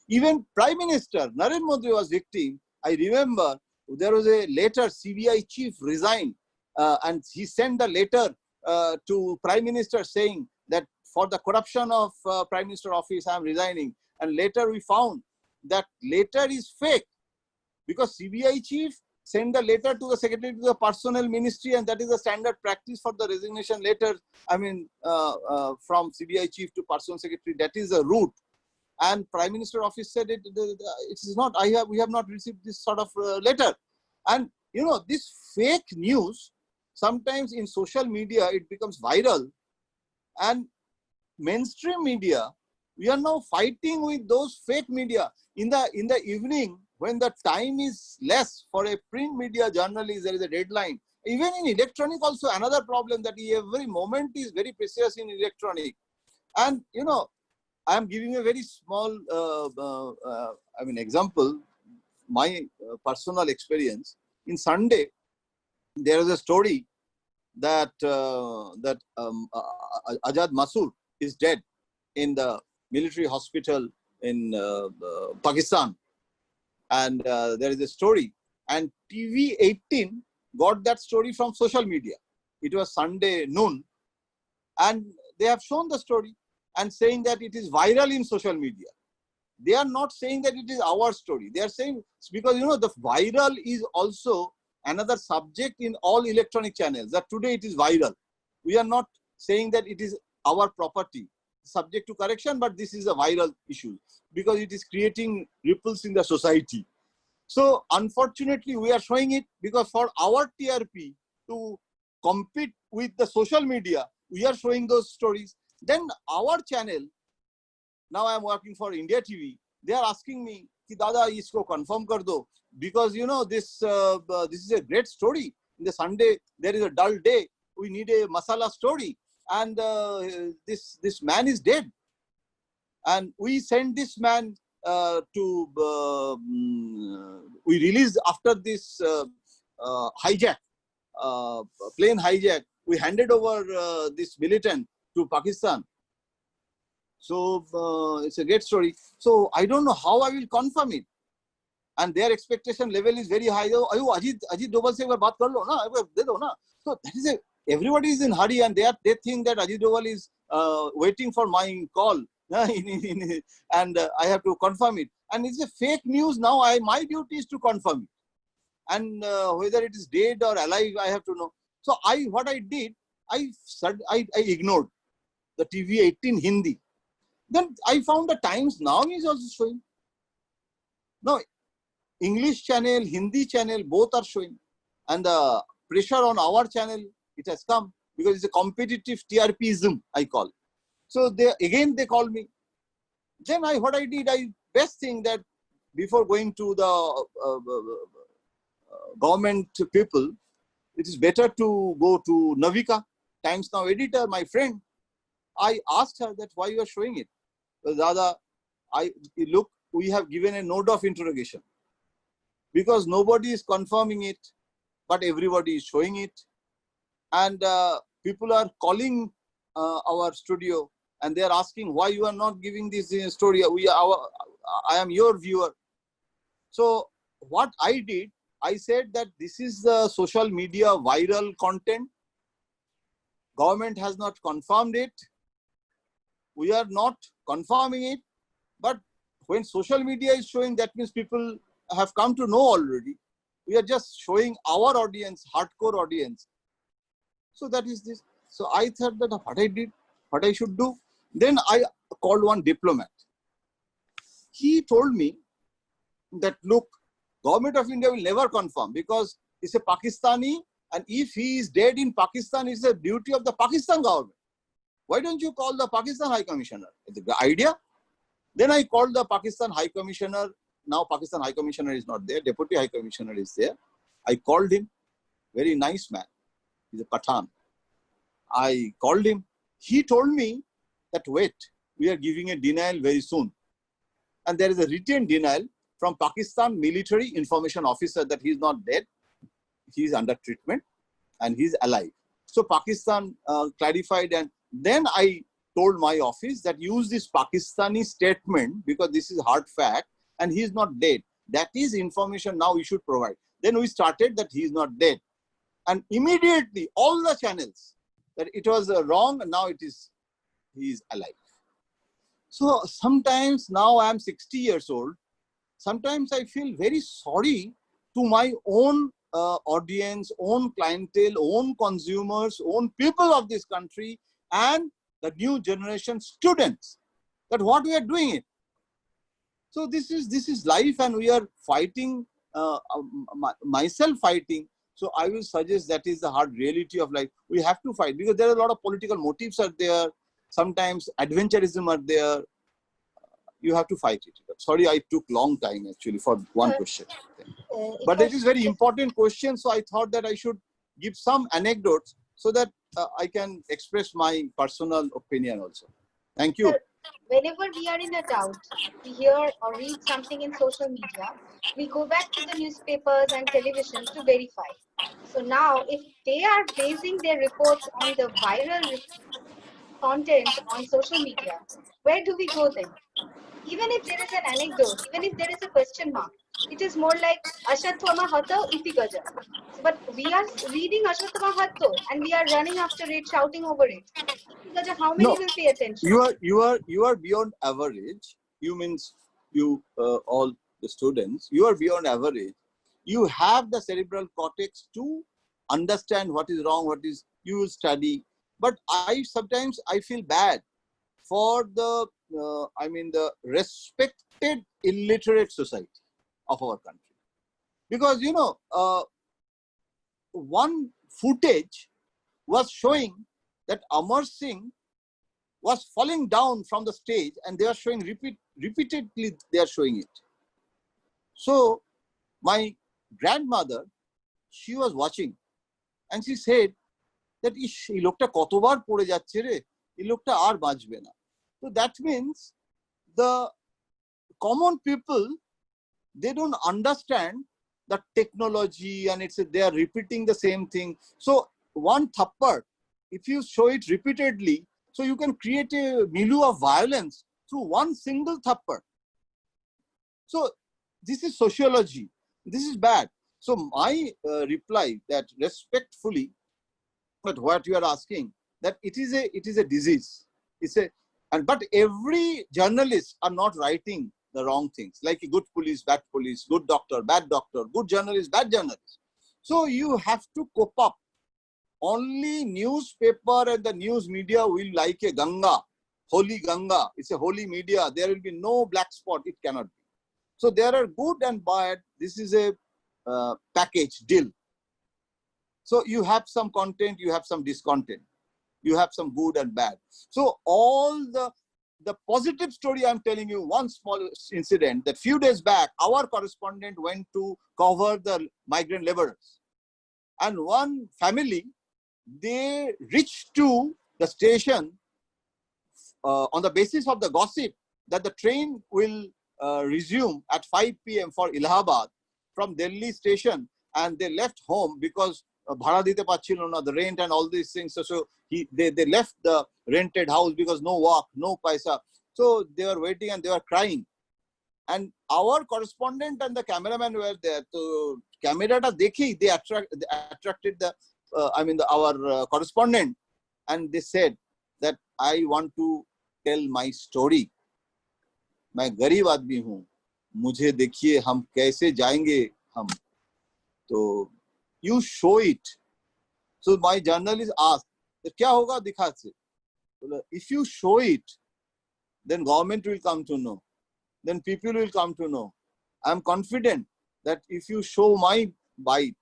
Even Prime Minister Narendra Modi was victim. I remember there was a letter, CBI chief resigned, and he sent the letter to Prime Minister saying that for the corruption of Prime Minister office, I am resigning. And later we found that letter is fake, because CBI chief sent the letter to the secretary to the personnel ministry, and that is the standard practice for the resignation letter. I mean, from CBI chief to personnel secretary, that is a route. And Prime Minister office said it is not. We have not received this sort of letter. And you know, this fake news sometimes in social media it becomes viral, and mainstream media, we are now fighting with those fake media. In the evening, when the time is less for a print media journalist, there is a deadline. Even in electronic also, another problem that every moment is very precious in electronic. And you know, I am giving a very small example, my personal experience. In Sunday, there is a story that Ajad Masood is dead in the military hospital in Pakistan. And there is a story. And TV 18 got that story from social media. It was Sunday noon. And they have shown the story and saying that it is viral in social media. They are not saying that it is our story. They are saying, because you know, the viral is also another subject in all electronic channels, that today it is viral. We are not saying that it is our property, subject to correction, but this is a viral issue because it is creating ripples in the society. So unfortunately, we are showing it because for our TRP to compete with the social media, we are showing those stories. Then our channel, now I am working for India TV, they are asking me, Ki Dada, isko confirm kar do, because you know, this is a great story. In the Sunday, there is a dull day. We need a masala story, and this man is dead. And we sent this man we released after this hijack, plane hijack. We handed over this militant to Pakistan. So it's a great story. So I don't know how I will confirm it. And their expectation level is very high. Ayo, Ajit Doval se baat kar lo na, de do na. So that is everybody is in hurry, and they think that Ajit Doval is waiting for my call, and I have to confirm it. And it's a fake news now. My duty is to confirm it, and whether it is dead or alive, I have to know. So what I did, I ignored the TV 18 Hindi. Then I found the Times Now is also showing. Now, English channel, Hindi channel, both are showing. And the pressure on our channel, it has come because it's a competitive TRPism, I call it. So they call me. Then what I did, best thing that before going to the government people, it is better to go to Navika, Times Now editor, my friend. I asked her that why you are showing it. Dada, look, we have given a note of interrogation because nobody is confirming it, but everybody is showing it. And people are calling our studio and they are asking why you are not giving this story. I am your viewer. So what I did, I said that this is the social media viral content. Government has not confirmed it. We are not confirming it. But when social media is showing, that means people have come to know already. We are just showing our audience, hardcore audience. So that is this. So I thought that what I did, what I should do. Then I called one diplomat. He told me that, look, government of India will never confirm because it's a Pakistani, and if he is dead in Pakistan, it's the duty of the Pakistan government. Why don't you call the Pakistan High Commissioner? The idea. Then I called the Pakistan High Commissioner. Now Pakistan High Commissioner is not there. Deputy High Commissioner is there. I called him. Very nice man. He's a Pathan. I called him. He told me that, wait, we are giving a denial very soon. And there is a written denial from Pakistan military information officer that he is not dead. He is under treatment and he is alive. So Pakistan clarified, and then I told my office that use this Pakistani statement because this is hard fact and he is not dead. That is information now we should provide. Then we started that he is not dead. And immediately all the channels that it was wrong and now he is alive. So sometimes now I am 60 years old. Sometimes I feel very sorry to my own audience, own clientele, own consumers, own people of this country, and the new generation students, that what we are doing it. So this is life, and we are fighting, myself fighting. So I will suggest that is the hard reality of life. We have to fight because there are a lot of political motives are there. Sometimes adventurism are there. You have to fight it. Sorry, I took long time actually for one question. But it is very important question. So I thought that I should give some anecdotes so that I can express my personal opinion also. Thank you. Sir, whenever we are in a doubt, we hear or read something in social media, we go back to the newspapers and television to verify. So now, if they are basing their reports on the viral content on social media, where do we go then? Even if there is an anecdote, even if there is a question mark, it is more like Ashwatthama Hatha Iti Gaja. So, but we are reading Ashwatthama Hatha and we are running after it, shouting over it. Iti Gaja, how many No, will pay attention? you are beyond average. You means you all the students. You are beyond average. You have the cerebral cortex to understand what is wrong, what is you will study. But sometimes I feel bad for the the respected illiterate society of our country, because one footage was showing that Amar Singh was falling down from the stage, and they are showing repeatedly they are showing it. So my grandmother, she was watching and she said that এই লোকটা কতবার পড়ে যাচ্ছে রে, এই লোকটা আর বাঁচবে না. So that means the common people, they don't understand the technology, and they are repeating the same thing. So one thappad, if you show it repeatedly, so you can create a milieu of violence through one single thappad. So this is sociology. This is bad. So my reply that respectfully, but what you are asking, that it is a disease. But every journalist are not writing the wrong things, like a good police, good doctor, bad doctor, good journalist, bad journalist. So you have to cope up. Only newspaper and the news media will like a Ganga, holy Ganga. It's a holy media. There will be no black spot. It cannot be. So there are good and bad. This is a package deal. So you have some content, you have some discontent. You have some good and bad. So all the positive story, I'm telling you one small incident that few days back, our correspondent went to cover the migrant laborers. And one family, they reached to the station on the basis of the gossip that the train will resume at 5 p.m. for Allahabad from Delhi station, and they left home because bhada dite pachchilo na, the rent and all these things. So they left the rented house because no work, no paisa. So they were waiting and they were crying. And our correspondent and the cameraman were there. So camera ta dekhi, they attracted our correspondent, and they said that I want to tell my story. मैं गरीब आदमी हूँ, मुझे देखिए हम कैसे जाएंगे हम. So you show it. So my journalist asked क्या होगा दिखाते. If you show it, then government will come to know. Then people will come to know. I am confident that if you show my bite,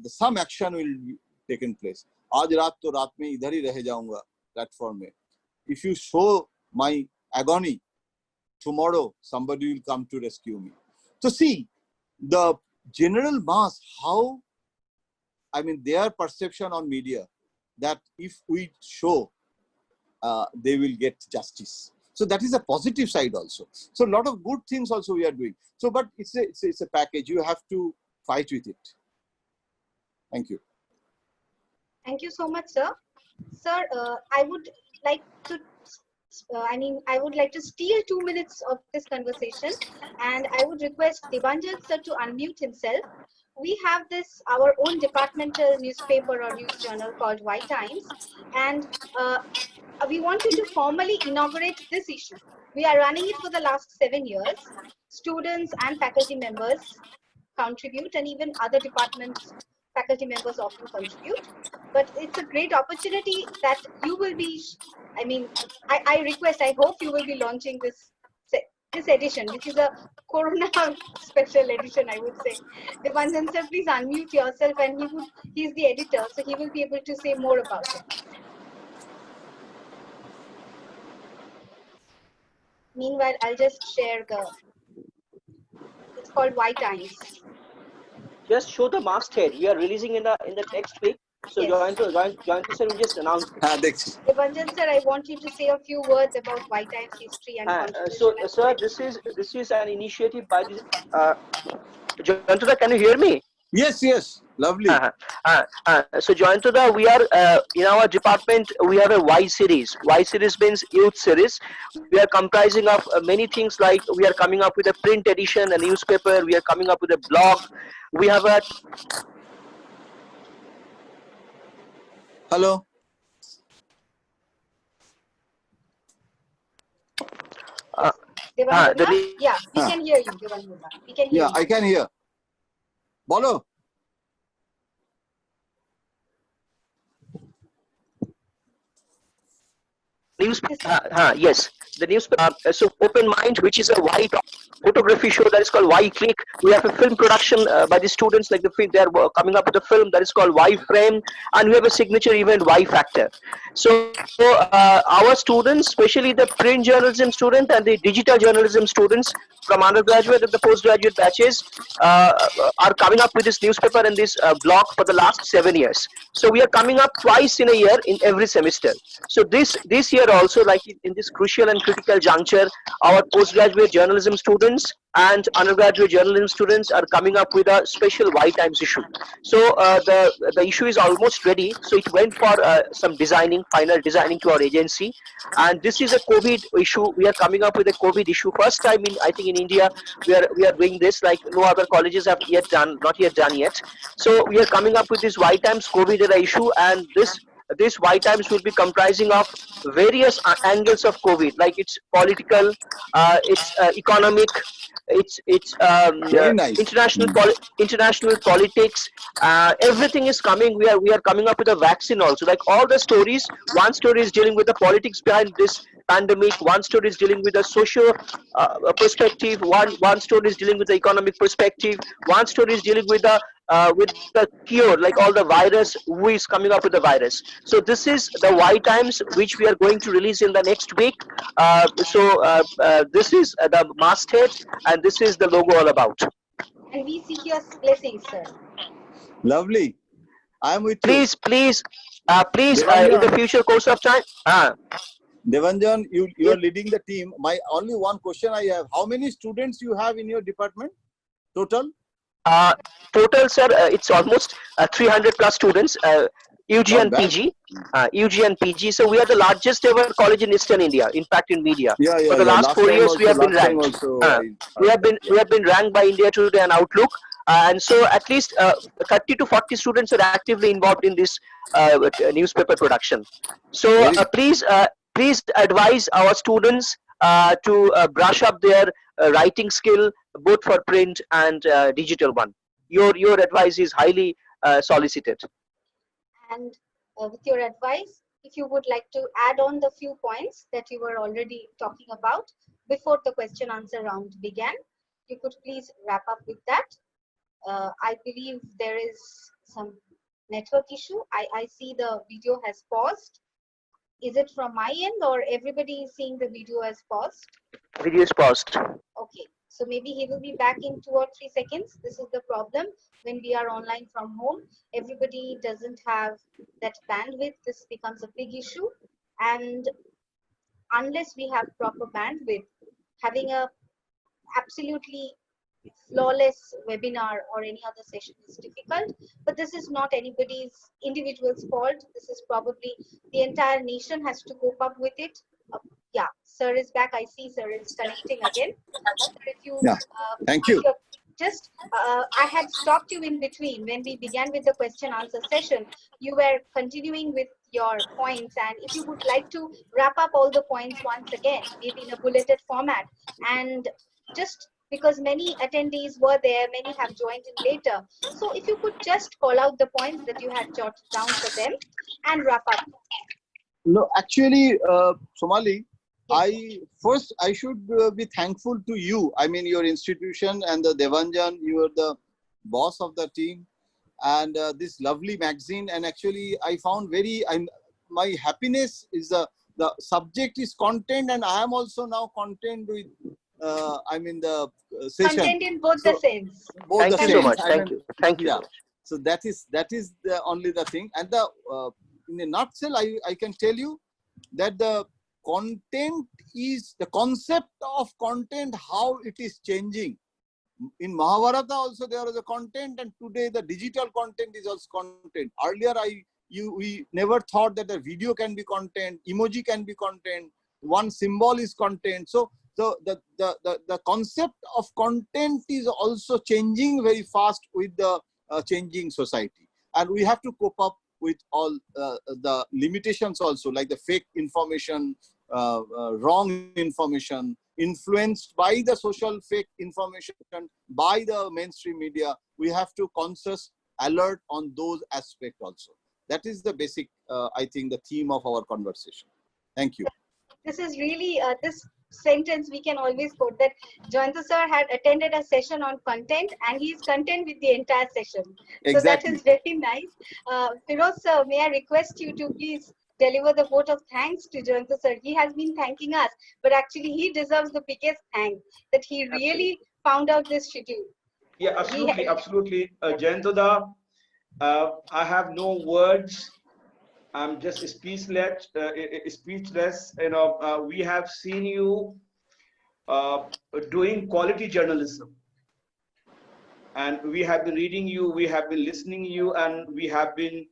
some action will be taken place. आज रात तो रात में इधर ही रह जाऊंगा platform में. If you show my agony, tomorrow somebody will come to rescue me. So see, the general mass, how, I mean, their perception on media, that if we show, they will get justice. So that is a positive side also. So a lot of good things also we are doing. So, but it's a package. You have to fight with it. Thank you. Thank you so much, sir. Sir, I would like to, I would like to steal 2 minutes of this conversation, and I would request Debanjan sir to unmute himself. We have this, our own departmental newspaper or news journal called White Times, and we want you to formally inaugurate this issue. We are running it for the last 7 years. Students and faculty members contribute, and even other departments, faculty members often contribute. But it's a great opportunity that you will be, I request, I hope you will be launching this edition, which is a Corona special edition, I would say. Debanjan sir, please unmute yourself, and he's the editor, so he will be able to say more about it. Meanwhile, I'll just share it's called White Times. Just show the masthead. We are releasing in the next week. So Yes. Jayanta sir will just announce it. Debanjan sir, I want you to say a few words about White Times history and contribution. So sir, this is an initiative by the Jayanta, can you hear me? Yes, lovely. So Jayanta, we are in our department. We have a Y series. Y series means youth series. We are comprising of many things, like we are coming up with a print edition, a newspaper. We are coming up with a blog. We have a Hello. Yeah, we can hear you, Debanjan. We can hear you. I can hear. Bolo. newspaper. Yes, the newspaper. So Open Mind, which is a white photography show that is called Y Click. We have a film production by the students, like the film, they are coming up with a film that is called Y Frame, and we have a signature event, Y Factor. So our students, especially the print journalism student and the digital journalism students from undergraduate and the postgraduate batches, are coming up with this newspaper and this blog for the last 7 years. So we are coming up twice in a year in every semester. So this year also, like in this crucial and critical juncture, our postgraduate journalism students and undergraduate journalism students are coming up with a special White Times issue. So the issue is almost ready. So it went for some final designing to our agency, and this is a COVID issue. We are coming up with a COVID issue. First time I think in India we are doing this. Like no other colleges have not yet done yet. So we are coming up with this White Times COVID era issue, and this White Times will be comprising of various angles of COVID, like it's political, it's economic, it's Very nice. international politics. Everything is coming. We are coming up with a vaccine also. Like all the stories, one story is dealing with the politics behind this pandemic. One story is dealing with the social perspective. One story is dealing with the economic perspective. One story is dealing with the cure, like all the virus, who is coming up with the virus. So this is the White Times, which we are going to release in the next week. This is the masthead, and this is the logo all about. And we seek your blessings, sir. Lovely. I am with you. Please, in the future course of time. Debanjan, you are leading the team. My only one question I have: how many students you have in your department total? Total, sir, it's almost 300 plus students. UG and PG, UG and PG. So we are the largest ever college in Eastern India. In fact, in media. For the last 4 years, we have been ranked. We have been ranked by India Today and Outlook. And so at least 30 to 40 students are actively involved in this newspaper production. So please advise our students to brush up their writing skill, both for print and digital one. Your advice is highly solicited. And with your advice, if you would like to add on the few points that you were already talking about before the question answer round began, you could please wrap up with that. I believe there is some network issue. I see the video has paused. Is it from my end or everybody is seeing the video as paused? Video is paused. Okay, so maybe he will be back in 2 or 3 seconds. This is the problem when we are online from home. Everybody doesn't have that bandwidth. This becomes a big issue. And unless we have proper bandwidth, having a absolutely flawless webinar or any other session is difficult. But this is not anybody's individual's fault. This is probably the entire nation has to cope up with it. Yeah, sir is back. I see sir is connecting again. If you Yeah, thank you. Just I had stopped you in between when we began with the question answer session. You were continuing with your points, and if you would like to wrap up all the points once again, maybe in a bulleted format, and just because many attendees were there, many have joined in later, so if you could just call out the points that you had jotted down for them and wrap up. No, actually, Somali, Yes, I should be thankful to you. I mean, your institution and the Devanjan, you are the boss of the team, and this lovely magazine. And actually, I found my happiness is the subject is content, and I am also now content with. I mean the session. content in both So the sense. both Thank the you so sense. much. I Thank mean, you. Thank you yeah. so much. So that is the only the thing. And the in a nutshell, I can tell you that the content is the concept of content, how it is changing. In Mahabharata also there was a content, and today the digital content is also content. Earlier we never thought that the video can be content, emoji can be content, one symbol is content. So the concept of content is also changing very fast with the changing society, and we have to cope up with all the limitations also, like the fake information, wrong information, influenced by the social fake information, by the mainstream media. We have to conscious alert on those aspects also. That is the basic, I think, the theme of our conversation. Thank you. This is really this sentence we can always quote, that Jayanta sir had attended a session on content and he is content with the entire session. So that Exactly. is very nice. Firoz sir, may I request you to please deliver the vote of thanks to Jayanta sir. He has been thanking us, but actually he deserves the biggest thanks that he really found out this schedule. Yeah, absolutely, absolutely. Jayanta, I have no words. I'm just speechless. Speechless. You know, we have seen you doing quality journalism, and we have been reading you, we have been listening you, and we have been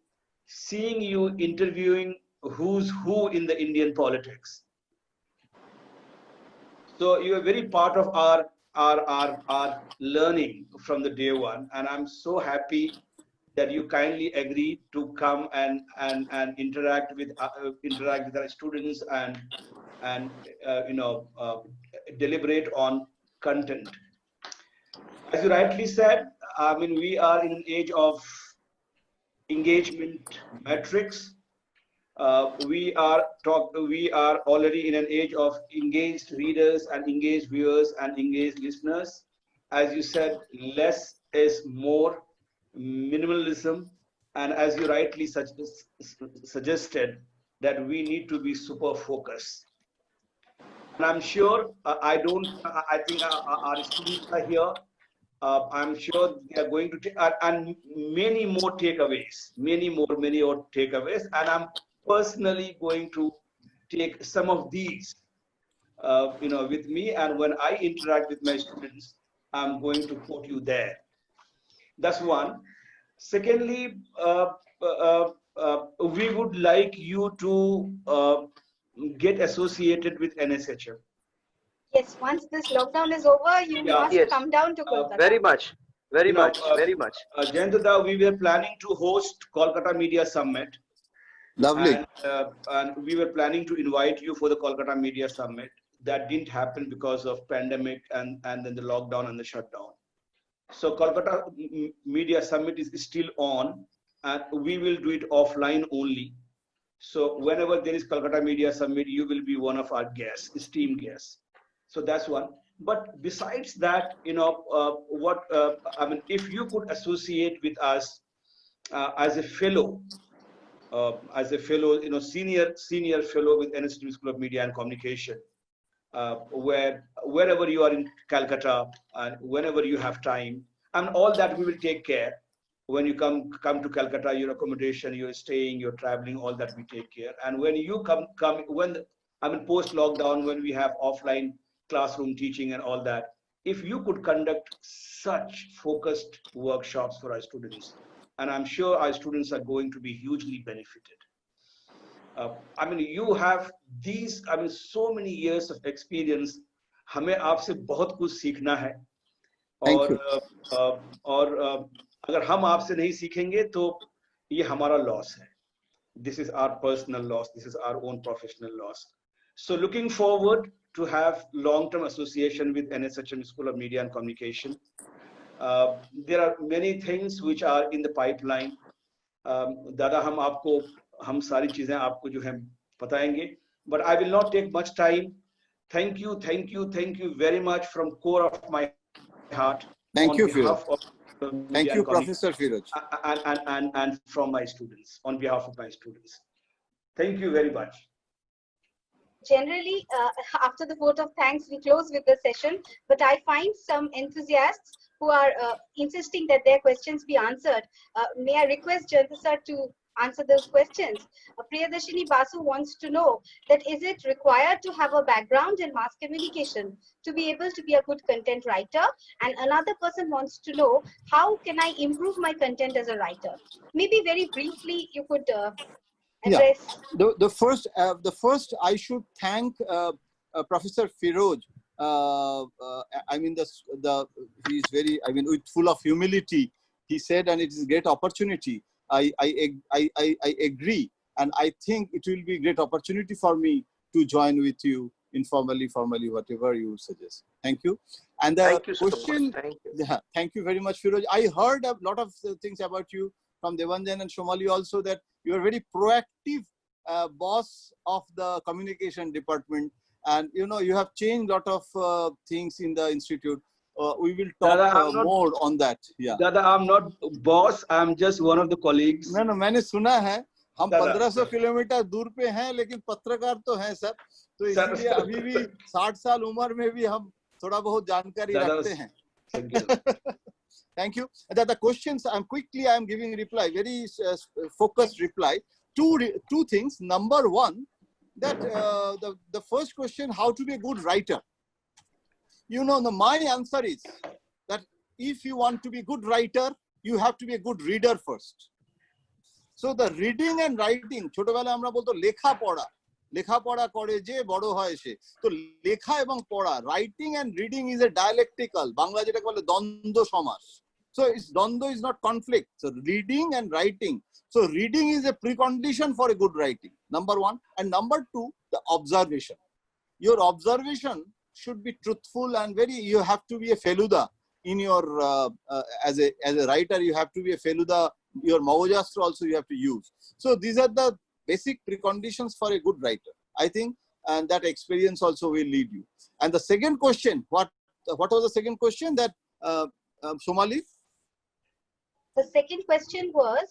seeing you interviewing who's who in the Indian politics. So you are very part of our learning from the day one, and I'm so happy that you kindly agreed to come and interact with our students and deliberate on content. As you rightly said, I mean, we are in an age of engagement metrics. We are already in an age of engaged readers and engaged viewers and engaged listeners. As you said, less is more, minimalism, and as you rightly suggested, that we need to be super focused. And I'm sure I think our students are here. I'm sure they are going to take and many more takeaways, many more takeaways. And I'm personally going to take some of these, with me. And when I interact with my students, I'm going to quote you there. That's one. Secondly, we would like you to get associated with NSHM. Yes, once this lockdown is over, you Yeah. must Yes, come down to Kolkata. very much, very You know, much, very much. Jayanta, we were planning to host Kolkata Media Summit, Lovely. and we were planning to invite you for the Kolkata Media Summit. That didn't happen because of pandemic and then the lockdown and the shutdown. So Kolkata Media Summit is still on, and we will do it offline only. So whenever there is Calcutta Media Summit, you will be one of our guests, esteemed guests. So that's one. But besides that, I mean, if you could associate with us as a fellow, senior fellow with NSW School of Media and Communication, wherever you are in Calcutta and whenever you have time, and all that we will take care. When you come to Calcutta, your accommodation, you're staying, you're traveling, all that we take care. And when you come post lockdown, when we have offline classroom teaching and all that, if you could conduct such focused workshops for our students, and I'm sure our students are going to be hugely benefited. I mean, you have these, I mean, so many years of experience. हमें आपसे बहुत कुछ सीखना है. और अगर हम आपसे नहीं सीखेंगे तो ये हमारा लॉस है. This is our personal loss. This is our own professional loss. So looking forward to have long-term association with NSHM School of Media and Communication. There are many things which are in the pipeline. दादा हम सारी चीजें आपको जो है बताएंगे. But I will not take much time. Thank you very much from core of my heart. Thank you, Firoj. Thank you, Professor Firoj. And from my students, on behalf of my students. Thank you very much. Generally, after the vote of thanks, we close with the session. But I find some enthusiasts who are insisting that their questions be answered. May I request Jayanta sir to answer those questions? Priyadarshini Basu wants to know that is it required to have a background in mass communication to be able to be a good content writer? And another person wants to know, how can I improve my content as a writer? Maybe very briefly you could address. Yeah. The first I should thank Professor Firoj. I mean, he is very, I mean, with full of humility. He said, and it is a great opportunity. I agree, and I think it will be a great opportunity for me to join with you informally, formally, whatever you suggest. Thank you. And the Thank you so question, much. Thank you. yeah, thank you very much, Firoj. I heard a lot of things about you from Devanjan and Shomali also, that you are very proactive boss of the communication department, and you have changed a lot of things in the institute. We will talk more on that. Yeah. Dada, I'm not boss. I'm just one of the colleagues. No, मैंने सुना है. हम 1500 kilometre दूर पे हैं, लेकिन पत्रकार तो हैं सर. तो इसलिए अभी भी 60 साल उम्र में भी हम थोड़ा बहुत जानकारी रखते हैं. Thank you. The questions I am giving reply, very focused reply. Two things. Number one, that the first question, how to be a good writer. My answer is that if you want to be a good writer, you have to be a good reader first. So the reading and writing, ছোটবেলায় আমরা বলতো লেখাপড়া করে যে বড় হয় সে, তো লেখা এবং পড়া, writing and reading is a dialectical, Bangla যেটাকে বলে দ্বন্দ্ব সমাস. So দ্বন্দ্ব is not conflict. So reading and writing. So reading is a precondition for a good writing, number one. And number two, the observation. Your observation should be truthful and you have to be a feluda in your, as a writer, you have to be a feluda. Your Mahojastra also you have to use. So these are the basic preconditions for a good writer, I think, and that experience also will lead you. And the second question, what was the second question that Somali? The second question was,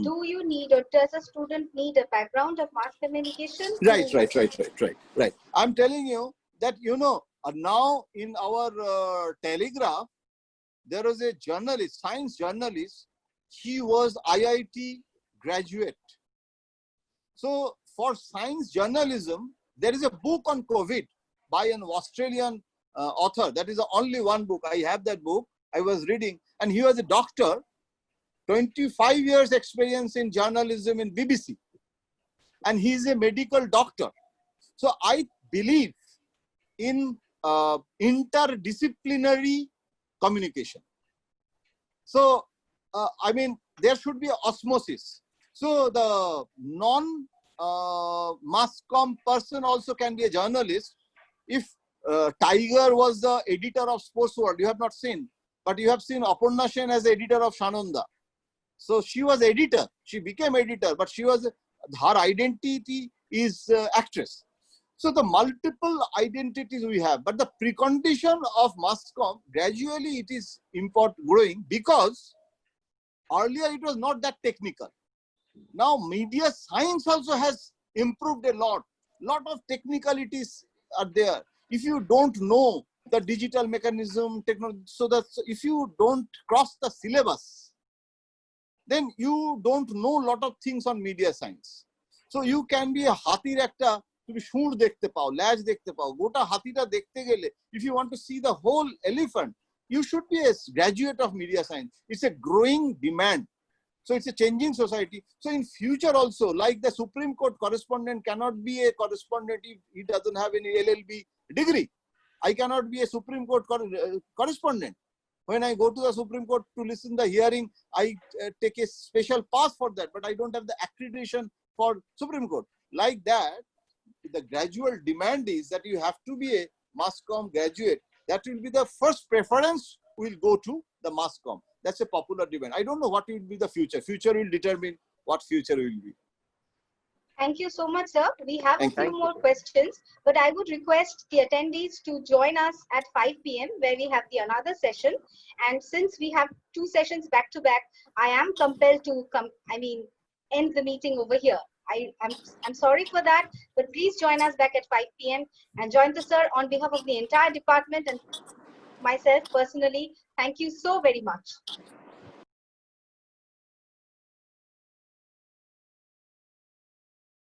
do you need, or does a student need a background of mass communication? Right. I'm telling you that, now in our Telegraph, there was a journalist, science journalist. He was IIT graduate. So for science journalism, there is a book on COVID by an Australian author. That is the only one book. I have that book. I was reading, and he was a doctor, 25 years experience in journalism in BBC. And he is a medical doctor. So I believe in interdisciplinary communication. So, I mean, there should be osmosis. So the non-mass comm person also can be a journalist. If Tiger was the editor of Sports World, you have not seen, but you have seen Aparna Sen as the editor of Shananda. So she was editor. She became editor, but her identity is actress. So the multiple identities we have, but the precondition of mass comm, gradually it is growing, because earlier it was not that technical. Now media science also has improved a lot. Lot of technicalities are there. If you don't know the digital mechanism, technology, so that if you don't cross the syllabus, then you don't know a lot of things on media science. So you can be a হাতির একটা তুমি সুর দেখতে পাও, ল্যাজ দেখতে পাও, গোটা হাতিটা দেখতে গেলে, if you want to see the whole elephant, you should be a graduate of media science. It's a growing demand. So it's a changing society. So in future also, like the Supreme Court correspondent cannot be a correspondent if he doesn't have any LLB degree. I cannot be a Supreme Court correspondent. When I go to the Supreme Court to listen the hearing, I take a special pass for that, but I don't have the accreditation for Supreme Court. Like that, the gradual demand is that you have to be a mass comm graduate. That will be the first preference will go to the mass comm. That's a popular demand. I don't know what will be the future. Future will determine what future will be. Thank you so much, sir. We have a few more questions, but I would request the attendees to join us at 5 p.m. where we have another session. And since we have 2 sessions back to back, I am compelled to end the meeting over here. I'm sorry for that, but please join us back at 5 p.m. and join the sir on behalf of the entire department and myself personally. Thank you so very much.